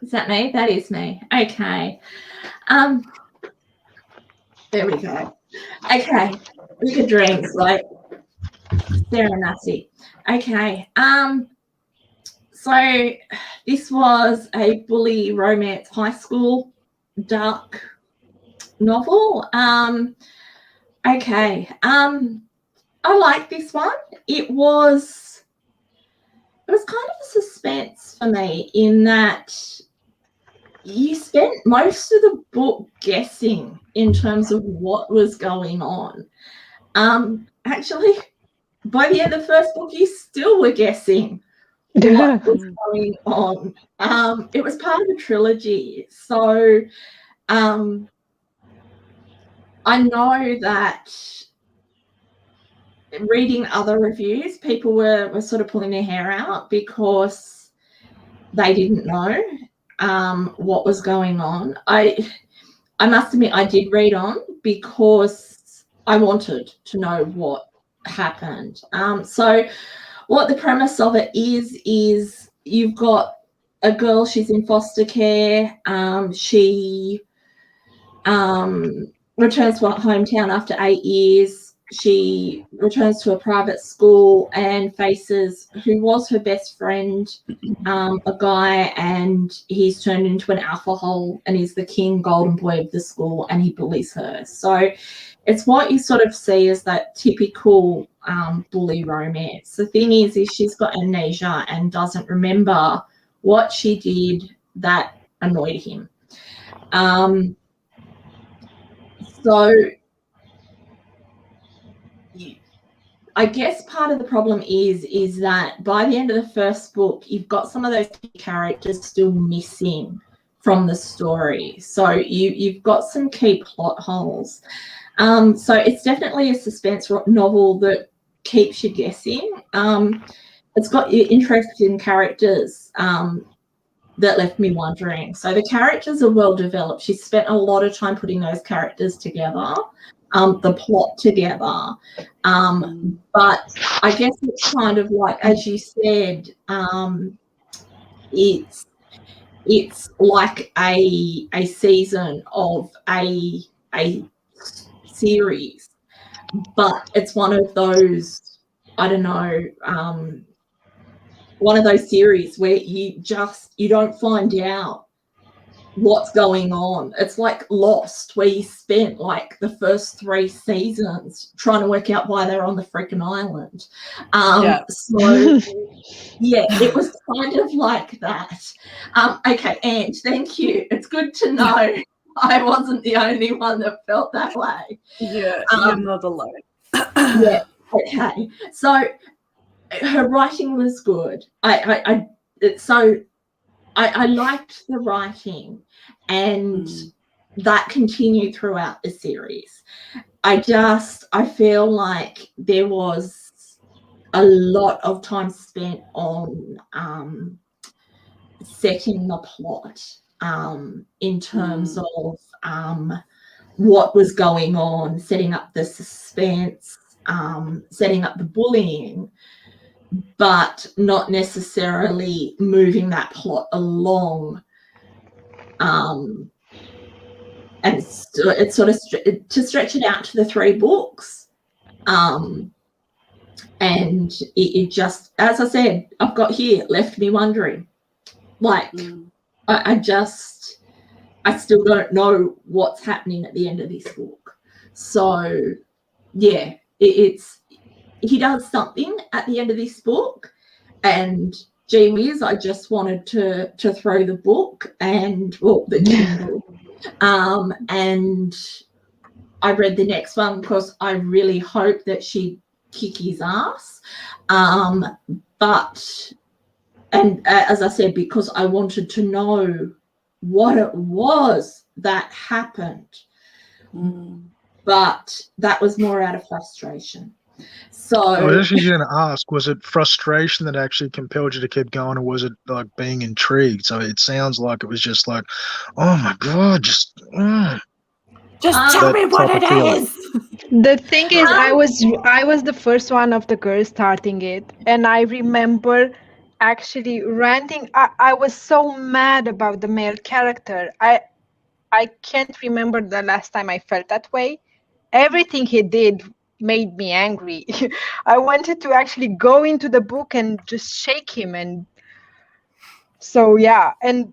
Is that me? That is me. Okay. There we go. Okay. Wicked Dreams, like Sarah Massey. Okay. So this was a bully romance high school dark novel. Okay. I like this one. It was kind of a suspense for me, in that you spent most of the book guessing in terms of what was going on. Actually, by the end of the first book, you still were guessing what was going on. It was part of a trilogy. So I know that reading other reviews, people were sort of pulling their hair out because they didn't know what was going on. I must admit, I did read on because I wanted to know what happened. So what the premise of it is you've got a girl, she's in foster care. She returns to her hometown after 8 years. She returns to a private school and faces who was her best friend, a guy, and he's turned into an alcohol and he's the king golden boy of the school, and he bullies her. So it's what you sort of see as that typical bully romance. The thing is she's got amnesia and doesn't remember what she did that annoyed him. So I guess part of the problem is that by the end of the first book, you've got some of those characters still missing from the story. So you've got some key plot holes. So it's definitely a suspense novel that keeps you guessing. It's got interesting characters that left me wondering. So the characters are well developed. She spent a lot of time putting those characters together. The plot together, but I guess it's kind of like, as you said, it's like a season of a series, but it's one of those, I don't know, one of those series where you don't find out what's going on. It's like Lost, where you spent like the first 3 seasons trying to work out why they're on the freaking island. So yeah, it was kind of like that. Okay, Ange, thank you. It's good to know I wasn't the only one that felt that way. Yeah, you're not alone. Yeah. Okay. So her writing was good. I liked the writing, and that continued throughout the series. I feel like there was a lot of time spent on setting the plot in terms of what was going on, setting up the suspense, setting up the bullying, but not necessarily moving that plot along. And it's sort of to stretch it out to the 3 books. And it just, as I said, I've got here, left me wondering. Like, I still don't know what's happening at the end of this book. So, yeah, he does something at the end of this book, and gee whiz, I just wanted to throw the book and the Kindle. And I read the next one because I really hope that she'd kick his ass. But as I said, because I wanted to know what it was that happened. But that was more out of frustration. So I was actually going to ask, was it frustration that actually compelled you to keep going, or was it like being intrigued? So it sounds like it was just like, oh my God, just tell me what it is. The thing is, I was the first one of the girls starting it, and I remember actually ranting. I was so mad about the male character. I can't remember the last time I felt that way. Everything he did made me angry. I wanted to actually go into the book and just shake him. And so, yeah. And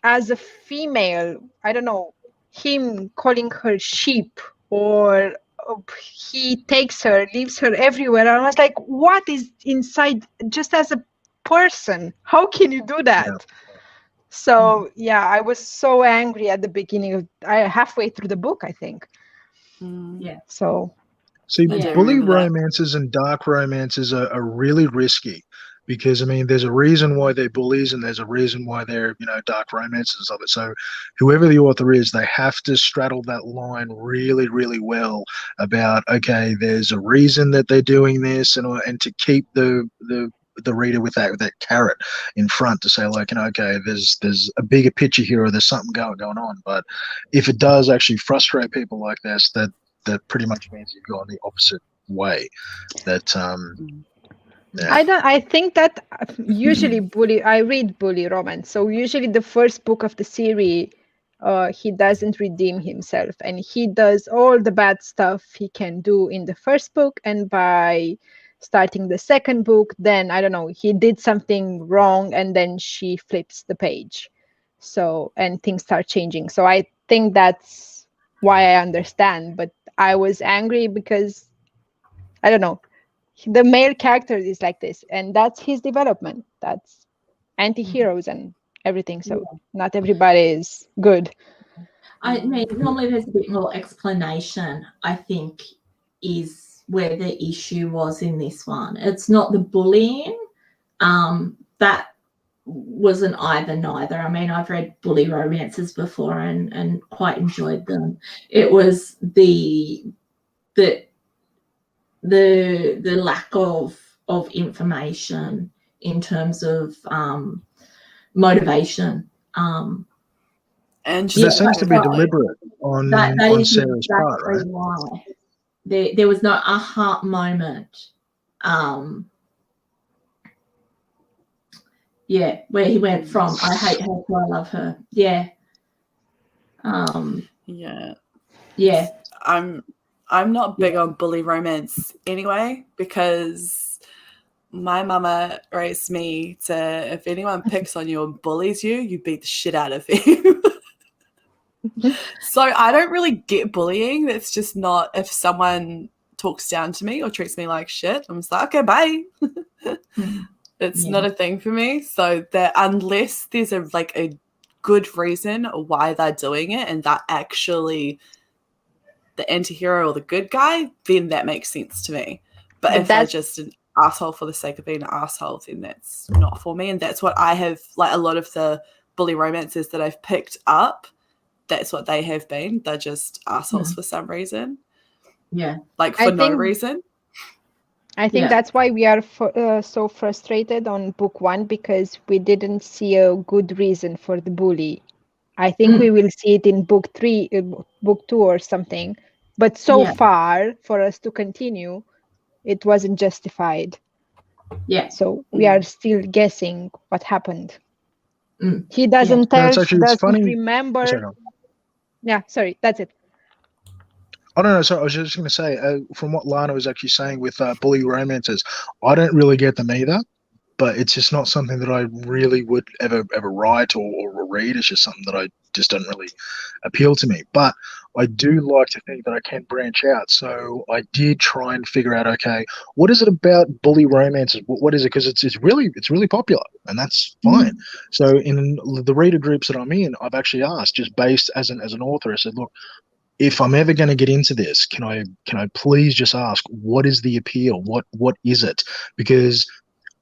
as a female, I don't know, him calling her sheep, or he takes her, leaves her everywhere. I was like, what is inside, just as a person? How can you do that? Yeah. So, yeah, I was so angry at the beginning of, halfway through the book, I think. Yeah. So. See, bully romances and dark romances are really risky, because, I mean, there's a reason why they're bullies and there's a reason why they're, dark romances of it. So whoever the author is, they have to straddle that line really, really well about, okay, there's a reason that they're doing this, and to keep the reader with that carrot in front to say, like, okay, there's a bigger picture here, or there's something going on. But if it does actually frustrate people like this, that pretty much means you've gone the opposite way. That yeah. I think that usually I read bully romance. So usually the first book of the series, he doesn't redeem himself, and he does all the bad stuff he can do in the first book, and by starting the second book, then I don't know, he did something wrong, and then she flips the page. So, and things start changing. So I think that's why I understand, but I was angry because, I don't know, the male character is like this, and that's his development. That's anti-heroes and everything. So not everybody is good. I mean, normally there's a bit more explanation, I think, is where the issue was in this one. It's not the bullying. That wasn't neither. I mean, I've read bully romances before and quite enjoyed them. It was the lack of information in terms of motivation. And that seems to be deliberate on Sarah's part, right? Why. There was no aha moment. Yeah, where he went from I hate her to I love her. Yeah. Yeah. I'm not big on bully romance anyway, because my mama raised me to, if anyone picks on you and bullies you, you beat the shit out of him. So I don't really get bullying. That's just not, if someone talks down to me or treats me like shit, I'm just like, okay, bye. It's not a thing for me. So that unless there's a good reason why they're doing it and that actually the anti-hero or the good guy, then that makes sense to me. But if they're just an asshole for the sake of being an asshole, then that's not for me. And that's what I have, like a lot of the bully romances that I've picked up, that's what they have been. They're just assholes for some reason. Yeah. Like for no reason. I think that's why we are so frustrated on book 1, because we didn't see a good reason for the bully. I think we will see it in book 3, book 2 or something. But so far, for us to continue, it wasn't justified. Yeah. So we are still guessing what happened. He No, doesn't tell, it's doesn't funny. remember. Sorry. Yeah, sorry, that's it. I don't know. So I was just going to say, from what Lana was actually saying with bully romances, I don't really get them either. But it's just not something that I really would ever write or read. It's just something that I just doesn't really appeal to me. But I do like to think that I can branch out. So I did try and figure out, okay, what is it about bully romances? What is it? Because it's really popular, and that's fine. So in the reader groups that I'm in, I've actually asked, just based as an author, I said, look, if I'm ever going to get into this, can I please just ask, what is the appeal? What is it? Because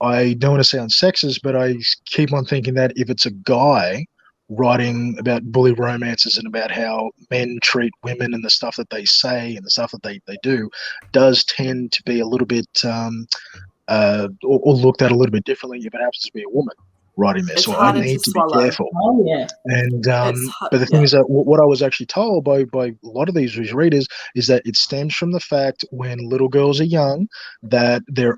I don't want to sound sexist, but I keep on thinking that if it's a guy writing about bully romances and about how men treat women and the stuff that they say and the stuff that they do does tend to be a little bit or looked at a little bit differently if it happens to be a woman writing this. So I need to be careful. Oh, yeah. And but the thing is that what I was actually told by a lot of these readers is that it stems from the fact when little girls are young that they're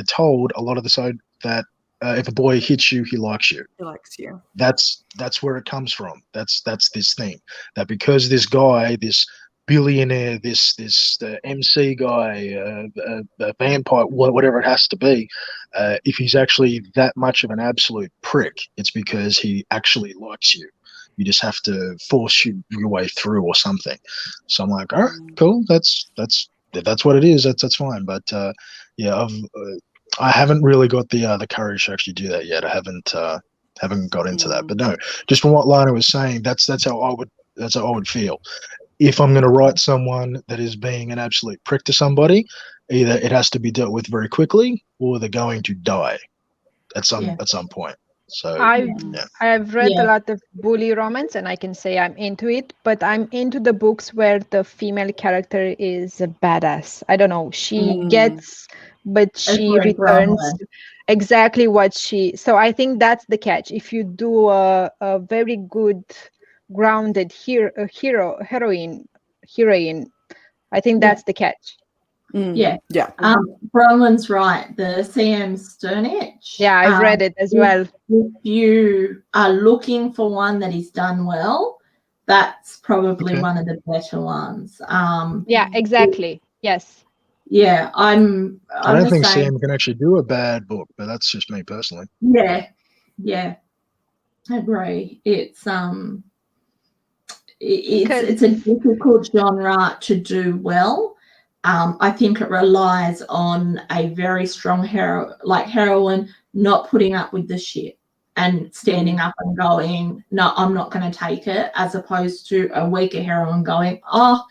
told a lot of the time that if a boy hits you, he likes you. He likes you. That's where it comes from. That's this thing that because this guy, this billionaire, this MC guy, the vampire, whatever it has to be, if he's actually that much of an absolute prick, it's because he actually likes you. You just have to force your way through or something. So I'm like, all right, cool. That's what it is. That's fine. But I haven't really got the courage to actually do that yet. I haven't got into that. But no, just from what Lana was saying, that's how I would feel. If I'm going to write someone that is being an absolute prick to somebody, either it has to be dealt with very quickly or they're going to die at some point. So I've read a lot of bully romance, and I can say I'm into it, but I'm into the books where the female character is a badass. I don't know, she gets, but she returns exactly what she. So I think that's the catch. If you do a very good grounded heroine, I think that's the catch. Bronwyn's right, the CM Sternich. Yeah, I've read it as well. If you are looking for one that is done well, that's probably one of the better ones. Yeah, exactly. Yes. Yeah, I don't think Sam can actually do a bad book, but that's just me personally. Yeah, I agree. It's a difficult genre to do well. I think it relies on a very strong heroine not putting up with the shit and standing up and going, no, I'm not going to take it, as opposed to a weaker heroine going, oh,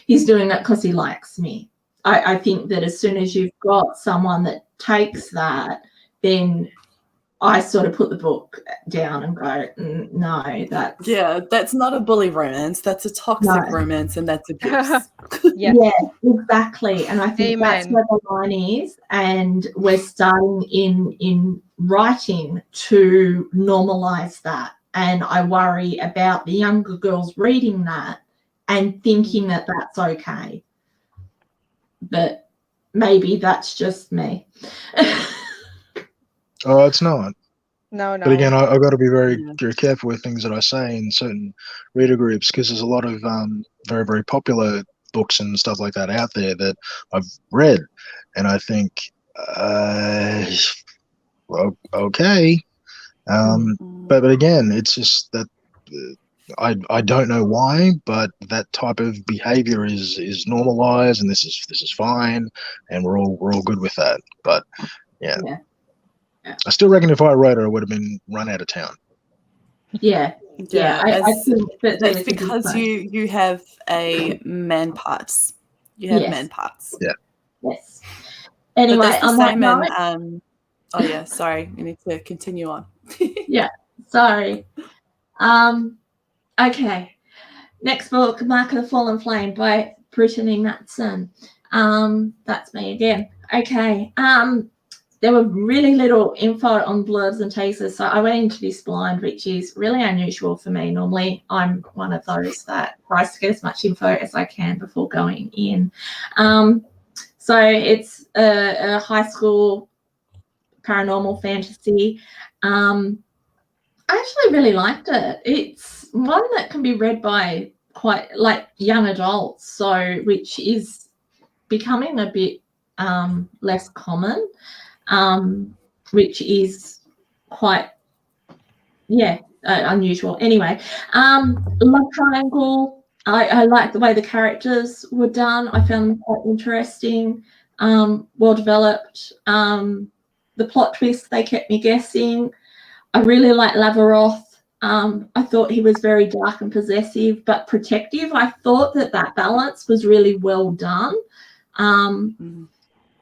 he's doing it because he likes me. I think that as soon as you've got someone that takes that, then I sort of put the book down and go, no, that's not a bully romance. That's a toxic romance, and that's abuse. Yeah, exactly. And I think that's where the line is. And we're starting in writing to normalize that. And I worry about the younger girls reading that and thinking that that's okay. But maybe that's just me. Oh, it's not. No. But again, I've got to be very careful with things that I say in certain reader groups, because there's a lot of very, very popular books and stuff like that out there that I've read, and I think, okay. But again, it's just that I don't know why, but that type of behavior is normalized, and this is fine, and we're all good with that. But yeah. I still reckon if I wrote it, I would have been run out of town. Yeah, I think that there That's is a because difference. you have a man parts. You have man parts. Yeah. Yes. But Anyway, that's the on that same note, in oh yeah, sorry, you need to continue on. yeah, sorry. Okay. Next book, Mark of the Fallen Flame by Brittany Matson. That's me again. Okay. There were really little info on blurbs and teasers, so I went into this blind, which is really unusual for me. Normally, I'm one of those that tries to get as much info as I can before going in. So it's a high school paranormal fantasy. I actually really liked it. It's one that can be read by quite like young adults, so which is becoming a bit less common, which is quite unusual. Anyway, love triangle. I like the way the characters were done. I found them quite interesting, well developed. The plot twist, they kept me guessing. I really like Lavaroth. I thought he was very dark and possessive, but protective. I thought that balance was really well done.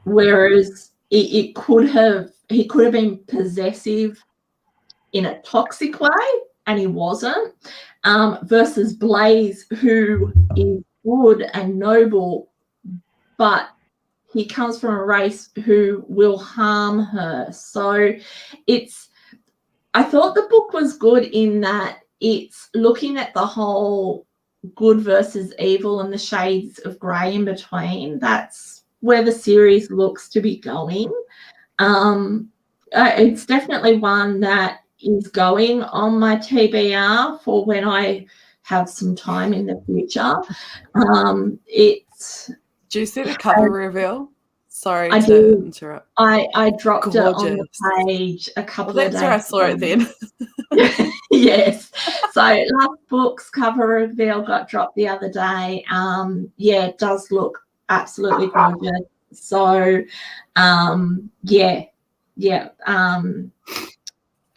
Whereas he could have been possessive in a toxic way, and he wasn't. Versus Blaze, who is good and noble, but he comes from a race who will harm her. So I thought the book was good in that it's looking at the whole good versus evil and the shades of grey in between. That's where the series looks to be going. It's definitely one that is going on my TBR for when I have some time in the future. Do you see the cover reveal? Sorry I to do. interrupt. I dropped Gorgeous. it on the page a couple of days That's where I saw it then. Yes. So last book's cover reveal got dropped the other day. It does look absolutely gorgeous. So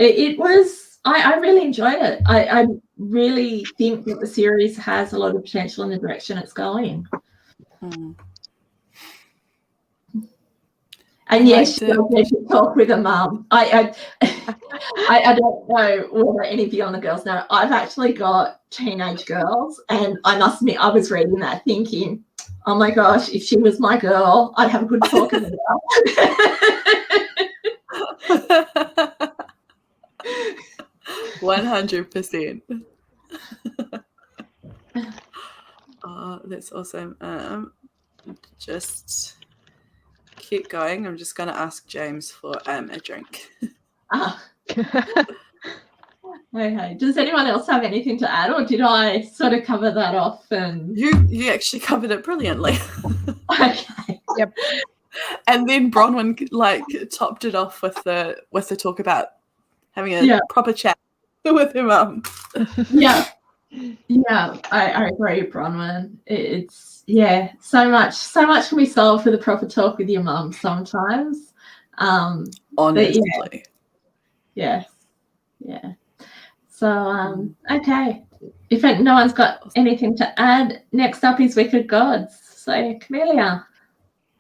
it was I really enjoyed it. I really think that the series has a lot of potential in the direction it's going. And yes, she does need to talk with a mum. I don't know whether any of you on the girls know. I've actually got teenage girls, and I must admit, I was reading that thinking, oh my gosh, if she was my girl, I'd have a good talk with her. 100%. Oh, that's awesome. Just keep going. I'm just going to ask James for a drink. Okay. Does anyone else have anything to add, or did I sort of cover that off? And you actually covered it brilliantly. Okay. Yep. And then Bronwyn topped it off with the talk about having a proper chat with her mum. Yeah, I agree, Bronwyn. It's so much can be solved with a proper talk with your mum sometimes. Honestly. Yeah. So okay, if no one's got anything to add, next up is Wicked Gods. So Camellia.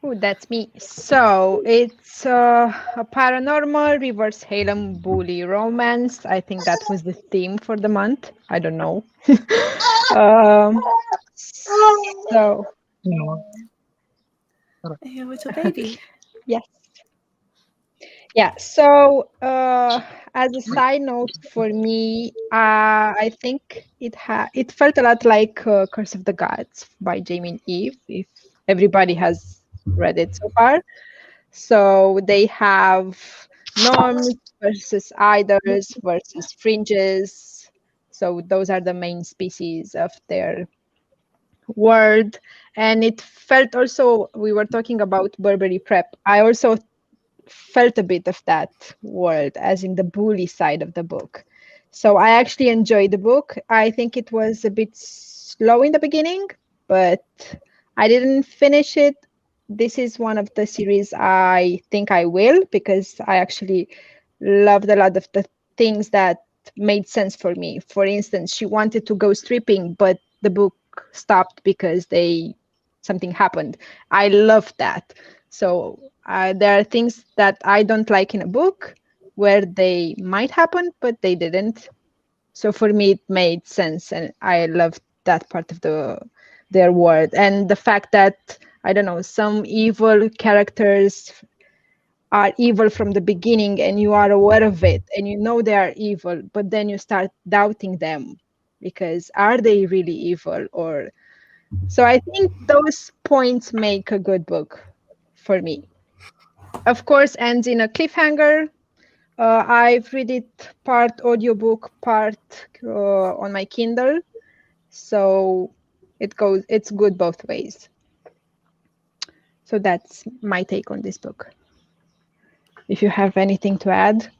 Oh, that's me. So it's a paranormal reverse Halem bully romance. I think that was the theme for the month. I don't know. So. Hey, little baby. Yes. Yeah. So as a side note for me, I think it felt a lot like Curse of the Gods by Jamie and Eve. If everybody has read it so far. So they have norms versus idols versus fringes. So those are the main species of their world. And it felt also, we were talking about Burberry Prep. I also felt a bit of that world, as in the bully side of the book. So I actually enjoyed the book. I think it was a bit slow in the beginning, but I didn't finish it. This is one of the series I think I will, because I actually loved a lot of the things that made sense for me. For instance, she wanted to go stripping, but the book stopped because something happened. I love that. So there are things that I don't like in a book where they might happen, but they didn't. So for me, it made sense, and I loved that part of their world. And the fact that, I don't know, some evil characters are evil from the beginning and you are aware of it and you know they are evil, but then you start doubting them because are they really evil? Or so I think those points make a good book for me. Of course, ends in a cliffhanger. I've read it part audiobook, part on my Kindle, so it's good both ways. So that's my take on this book. If you have anything to add.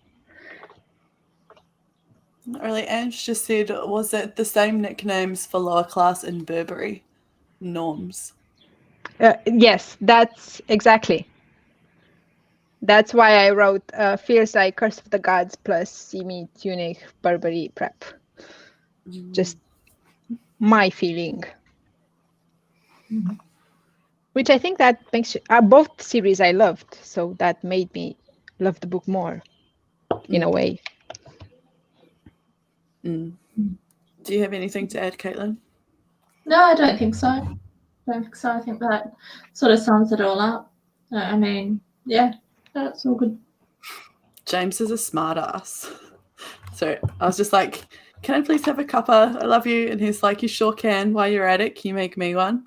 Not really. Ange just said, was it the same nicknames for lower class in Burberry? Norms. Yes, that's exactly. That's why I wrote Fierce Eye, Curse of the Gods plus Simi, Tunic, Burberry, Prep. Just my feeling. Which I think that makes both series I loved, so that made me love the book more in a way. Do you have anything to add, Caitlin? No, I don't think so. I think that sort of sums it all up. I mean, yeah, that's all good. James is a smart ass. So I was just like, can I please have a cuppa? I love you. And he's like, you sure can. While you're at it, can you make me one?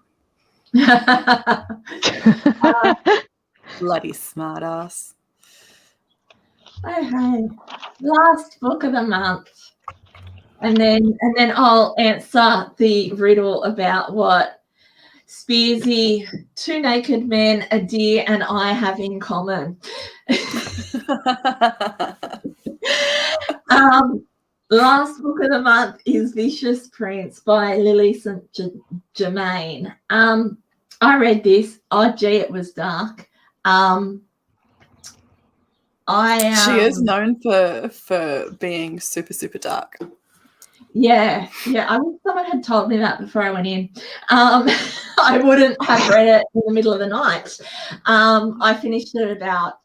Bloody smart ass. Okay, last book of the month. And then I'll answer the riddle about what Spearsy, two naked men, a deer, and I have in common. Last book of the month is Vicious Prince by Lily St. Germain. I read this. Oh, gee, it was dark. She is known for being super, super dark. Yeah. I wish someone had told me that before I went in. I wouldn't have read it in the middle of the night. I finished it about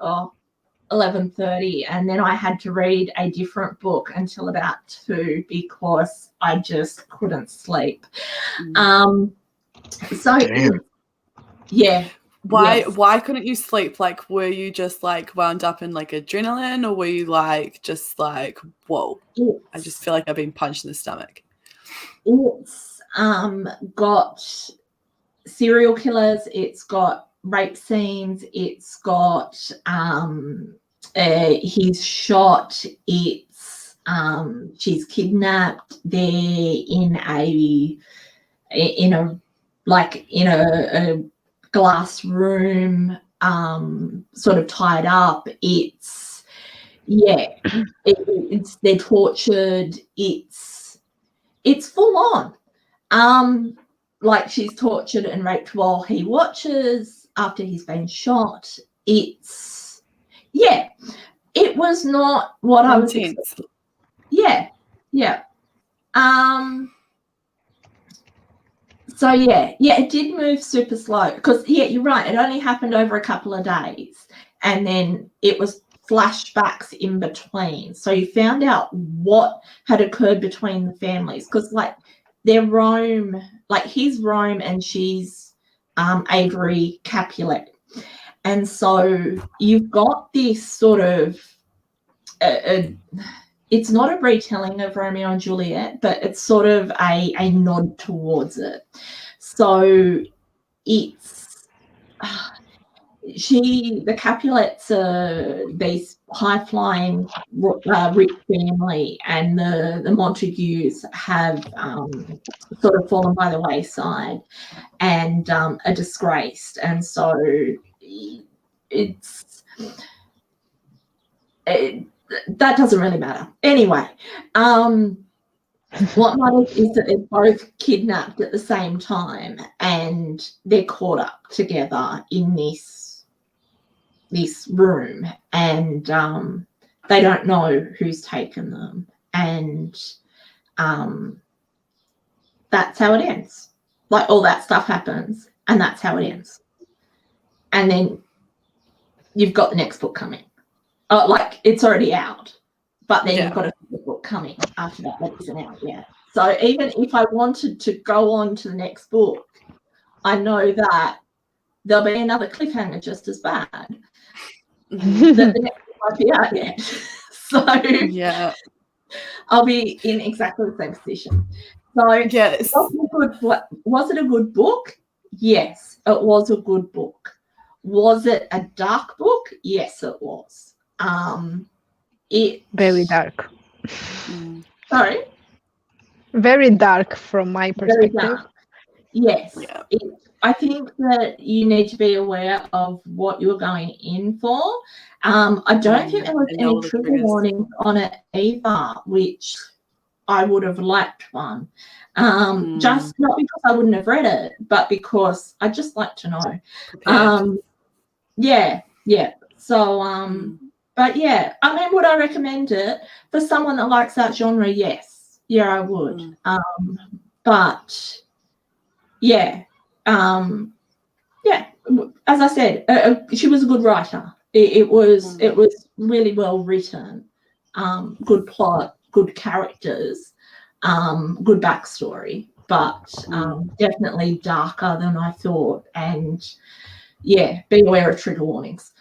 11:30, and then I had to read a different book until about 2 because I just couldn't sleep. So Damn. yeah. Why couldn't you sleep? Like, were you just like wound up in like adrenaline, or were you like just like, whoa, I just feel like I've been punched in the stomach? It's got serial killers, it's got rape scenes, it's got he's shot, it's she's kidnapped, they're in a glass room, sort of tied up. It's they're tortured. It's full on. Like she's tortured and raped while he watches after he's been shot. It was not what I was expecting. Yeah. So it did move super slow because you're right. It only happened over a couple of days, and then it was flashbacks in between. So you found out what had occurred between the families because, like, they're Rome, like he's Rome and she's Avery Capulet, and so you've got this sort of it's not a retelling of Romeo and Juliet, but it's sort of a nod towards it. So it's the Capulets are these high-flying rich family, and the Montagues have sort of fallen by the wayside and are disgraced, and so that doesn't really matter. Anyway, what matters is that they're both kidnapped at the same time and they're caught up together in this room, and they don't know who's taken them. and that's how it ends. Like all that stuff happens, and that's how it ends. And then you've got the next book coming. Oh, like it's already out, but then you've got a book coming after that isn't out yet. So even if I wanted to go on to the next book, I know that there'll be another cliffhanger just as bad. That the next book won't be out yet. So Yeah. I'll be in exactly the same position. So Yes. Was it a good book? Yes, it was a good book. Was it a dark book? Yes, it was. Very dark. Sorry? Very dark from my perspective. Very dark. Yes. Yeah. I think that you need to be aware of what you're going in for. I don't think there was any trigger warnings on it either, which I would have liked one. Just not because I wouldn't have read it, but because I just like to know. Yeah. So, but yeah, I mean, would I recommend it for someone that likes that genre? Yes. Yeah, I would. But yeah. Yeah, as I said, she was a good writer. It was really well written, good plot, good characters, good backstory, but definitely darker than I thought. And yeah, be aware of trigger warnings.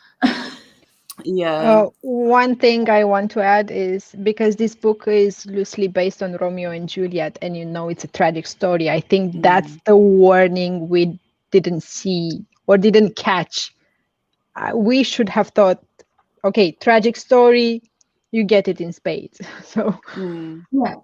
Yeah. One thing I want to add is because this book is loosely based on Romeo and Juliet, and it's a tragic story. I think that's the warning we didn't see or didn't catch. We should have thought, okay, tragic story, you get it in spades. So yeah,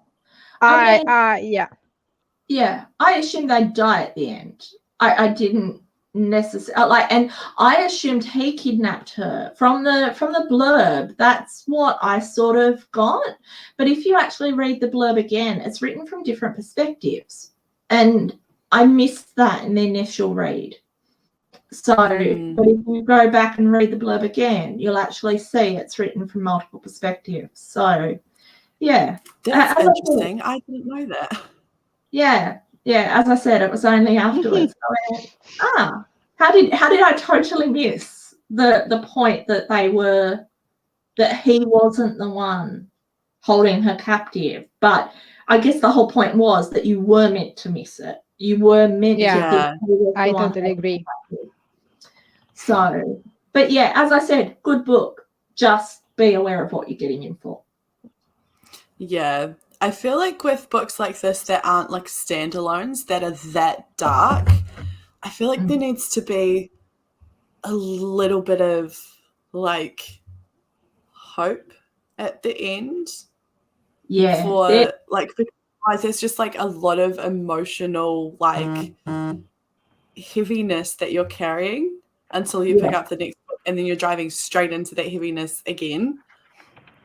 yeah, I assumed they'd die at the end. I didn't necessarily and I assumed he kidnapped her from the blurb. That's what I sort of got. But if you actually read the blurb again, it's written from different perspectives, and I missed that in the initial read. So, but if you go back and read the blurb again, you'll actually see it's written from multiple perspectives. So, yeah, that's interesting. I didn't know that. Yeah. As I said, it was only afterwards. I went, how did I totally miss the point that he wasn't the one holding her captive? But I guess the whole point was that you were meant to miss it. You were meant to think he was I the one totally agree. So, but yeah, as I said, good book. Just be aware of what you're getting in for. Yeah. I feel like with books like this that aren't like standalones that are that dark, I feel like there needs to be a little bit of like hope at the end. Yeah. For like, because there's just like a lot of emotional like heaviness that you're carrying until you pick up the next book, and then you're driving straight into that heaviness again.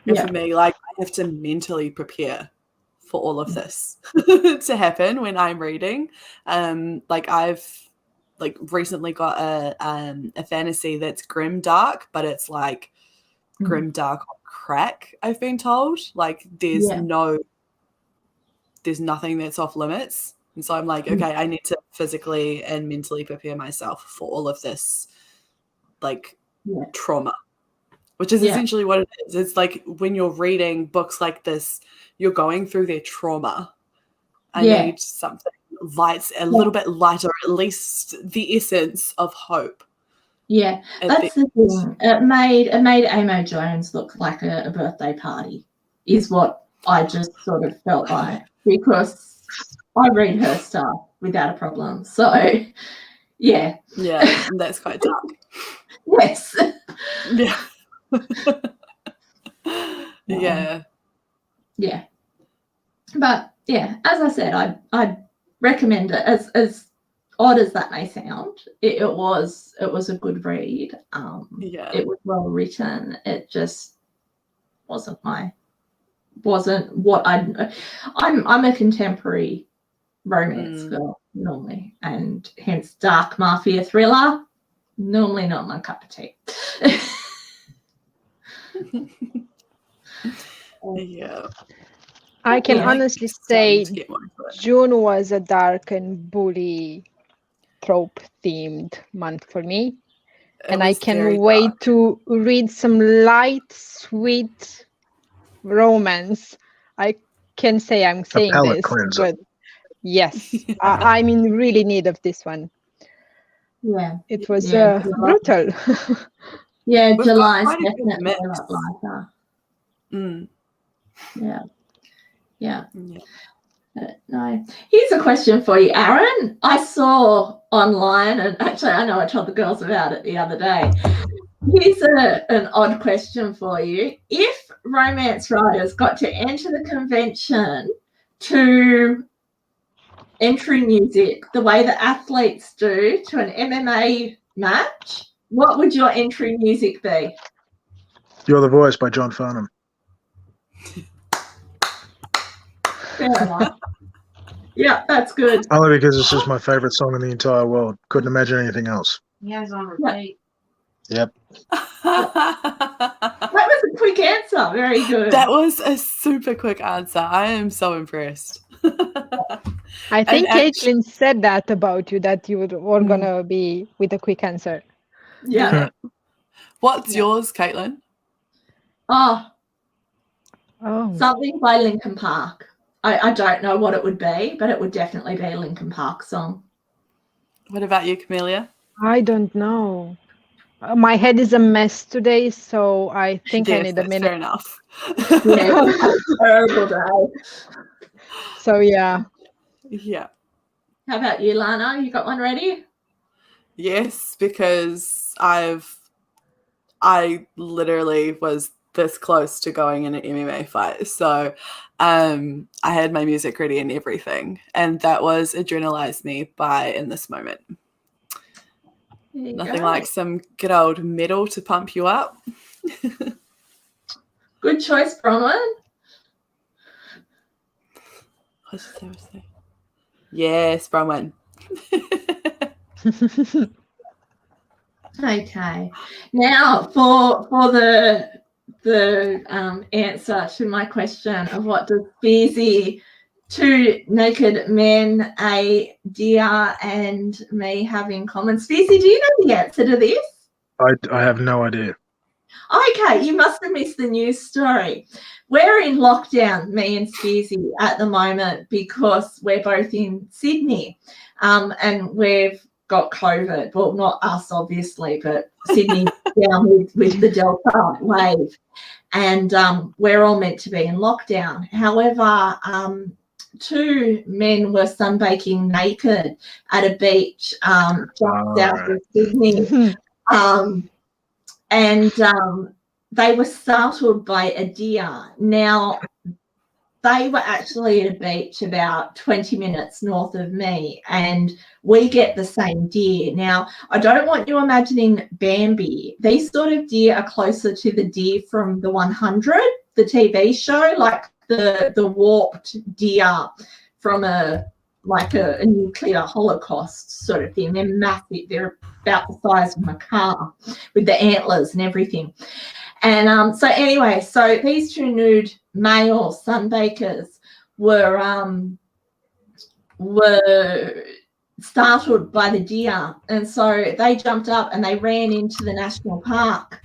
And for me, like, I have to mentally prepare for all of this to happen when I'm reading. Like I've like recently got a fantasy that's grim dark, but it's like grim dark on crack, I've been told. Like there's nothing that's off limits. And so I'm like, okay, I need to physically and mentally prepare myself for all of this like trauma. Which is essentially what it is. It's like when you're reading books like this, you're going through their trauma. I need something light, a little bit lighter, at least the essence of hope. Yeah, that's the thing. It made Amo Jones look like a birthday party, is what I just sort of felt like, because I read her stuff without a problem. So, yeah. Yeah, that's quite dark. Yes. Yeah. Yeah. But yeah, as I said, I'd recommend it. As odd as that may sound, it was a good read. It was well written. It just wasn't what I'm a contemporary romance girl normally, and hence dark mafia thriller, normally not my cup of tea. Yeah. I can Yeah. honestly Starting say to get more into it. June was a dark and bully trope themed month for me. It And I was can very wait dark. to read some light, sweet romance. I can say I'm saying palate this, cleanser. but yes, I'm in really need of this one. Yeah. It was Yeah. brutal. Yeah, We've got July's quite a good definitely mix. a lot lighter. Mm, Yeah. Yeah. yeah. No. Here's a question for you, Aaron. I saw online, and actually I know I told the girls about it the other day. Here's an odd question for you. If romance writers got to enter the convention to entry music the way the athletes do to an MMA match, what would your entry music be? You're the Voice by John Farnham. Fair enough. Yeah, that's good. Only because this is my favorite song in the entire world. Couldn't imagine anything else. Yeah, it's on repeat. Yep. That was a quick answer. Very good. That was a super quick answer. I am so impressed. I think And Caitlin said that about you, that you were Mm. gonna be with a quick answer. Yeah. What's Yeah. yours, Caitlin? Oh, Oh, something by Linkin Park. I don't know what it would be, but it would definitely be a Linkin Park song. What about you, Camellia? I don't know. My head is a mess today, so I think I Yes, need a that's fair minute. enough. Yeah, it's a terrible day. So yeah, Yeah. How about you, Lana? You got one ready? Yes, because I literally was this close to going in an MMA fight. So I had my music ready and everything. And that was Adrenalize Me by In This Moment. There you Nothing go. like some good old metal to pump you up. Good choice, Bronwyn. What's that? Yes, Bronwyn. Okay. Now for the answer to my question of what does Beezy, two naked men, a deer, and me have in common? Speezy, do you know the answer to this? I have no idea. Okay, you must have missed the news story. We're in lockdown, me and Speezy, at the moment because we're both in Sydney, and we've got COVID. Well, not us, obviously, but Sydney down with the Delta wave, and we're all meant to be in lockdown. However, two men were sunbaking naked at a beach just south of Sydney. And they were startled by a deer. Now, they were actually at a beach about 20 minutes north of me, and we get the same deer. Now, I don't want you imagining Bambi. These sort of deer are closer to the deer from the 100, the TV show, like the warped deer from a nuclear holocaust sort of thing. They're massive. They're about the size of my car with the antlers and everything. And so these two nude male sunbakers were startled by the deer, and so they jumped up and they ran into the national park,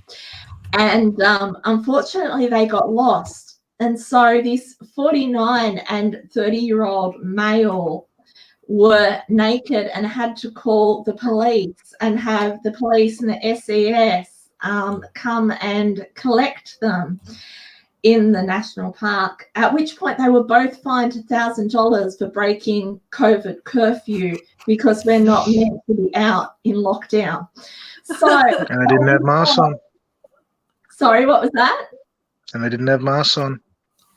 and unfortunately they got lost. And so this 49 and 30-year-old male were naked and had to call the police and have the police and the SES come and collect them in the national park, at which point they were both fined $1,000 for breaking COVID curfew because we're not meant to be out in lockdown. So, And they didn't have masks on. Sorry, what was that? And they didn't have masks on.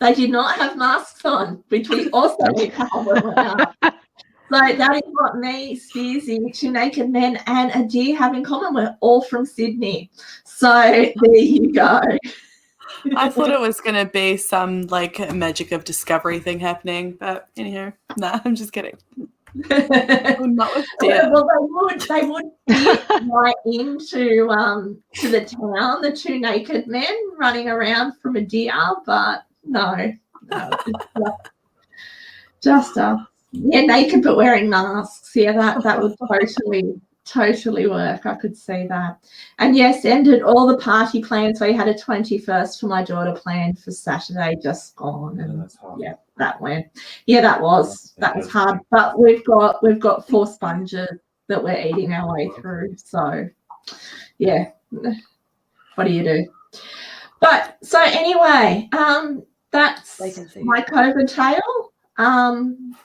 They did not have masks on, which we also need to have when we're out. So that is what me, Spearsy, two naked men, and a deer have in common. We're all from Sydney. So there you go. I thought it was going to be some like magic of discovery thing happening, but anyhow, nah, I'm just kidding. Not with deer. Well, they would fit right into to the town, the two naked men running around from a deer, but no, Just naked but wearing masks. Yeah, that would totally work. I could see that. And yes, ended all the party plans. We had a 21st for my daughter planned for Saturday, just gone. And yeah, that went. Yeah, that was hard. But we've got 4 sponges that we're eating our way through. So yeah, what do you do? But so anyway, that's my COVID tale. And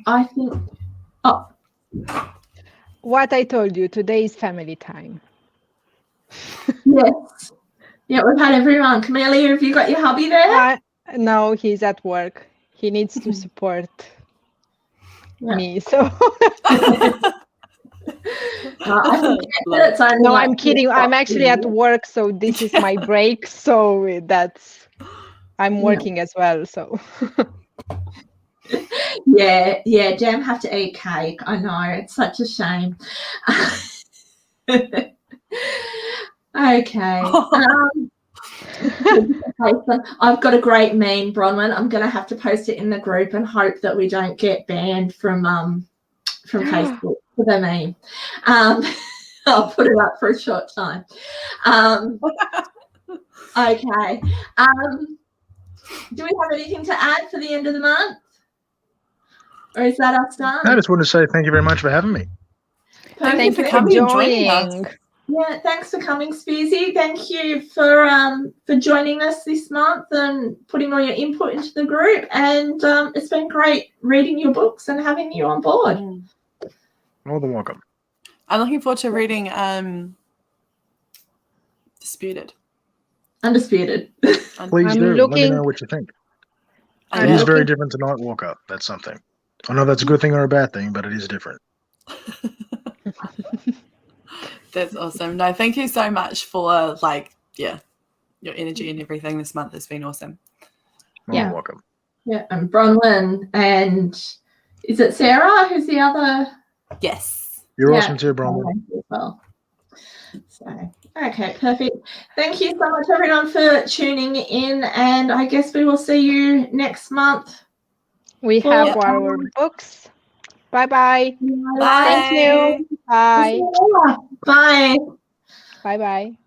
I think, What I told you, today is family time. yes. Yeah, we've had everyone. Camelia, have you got your hubby there? No, he's at work. He needs to support me. So no, I'm kidding. I'm actually at work, so this is my break. So I'm working as well. So yeah, Jam have to eat cake. I know, it's such a shame. Okay. I've got a great meme, Bronwyn. I'm going to have to post it in the group and hope that we don't get banned from Facebook for the meme. I'll put it up for a short time. Okay. Do we have anything to add for the end of the month? Or is that us done? I just want to say thank you very much for having me. Thank you for coming and joining us. Yeah, thanks for coming, Spearsy. Thank you for joining us this month and putting all your input into the group. And it's been great reading your books and having you on board. More than welcome. I'm looking forward to reading Undisputed. Please do. Let me know what you think. It is very different to Nightwalker. That's something. I know that's a good thing or a bad thing, but it is different. That's awesome. No, thank you so much for your energy and everything this month has been awesome. You're welcome. Yeah, and Bronwyn, and is it Sarah who's the other? Yes. You're awesome too, Bronwyn. Well. So, okay, perfect. Thank you so much, everyone, for tuning in, and I guess we will see you next month. We have our books. Bye-bye. Bye. Thank you. Bye. Bye. Bye-bye.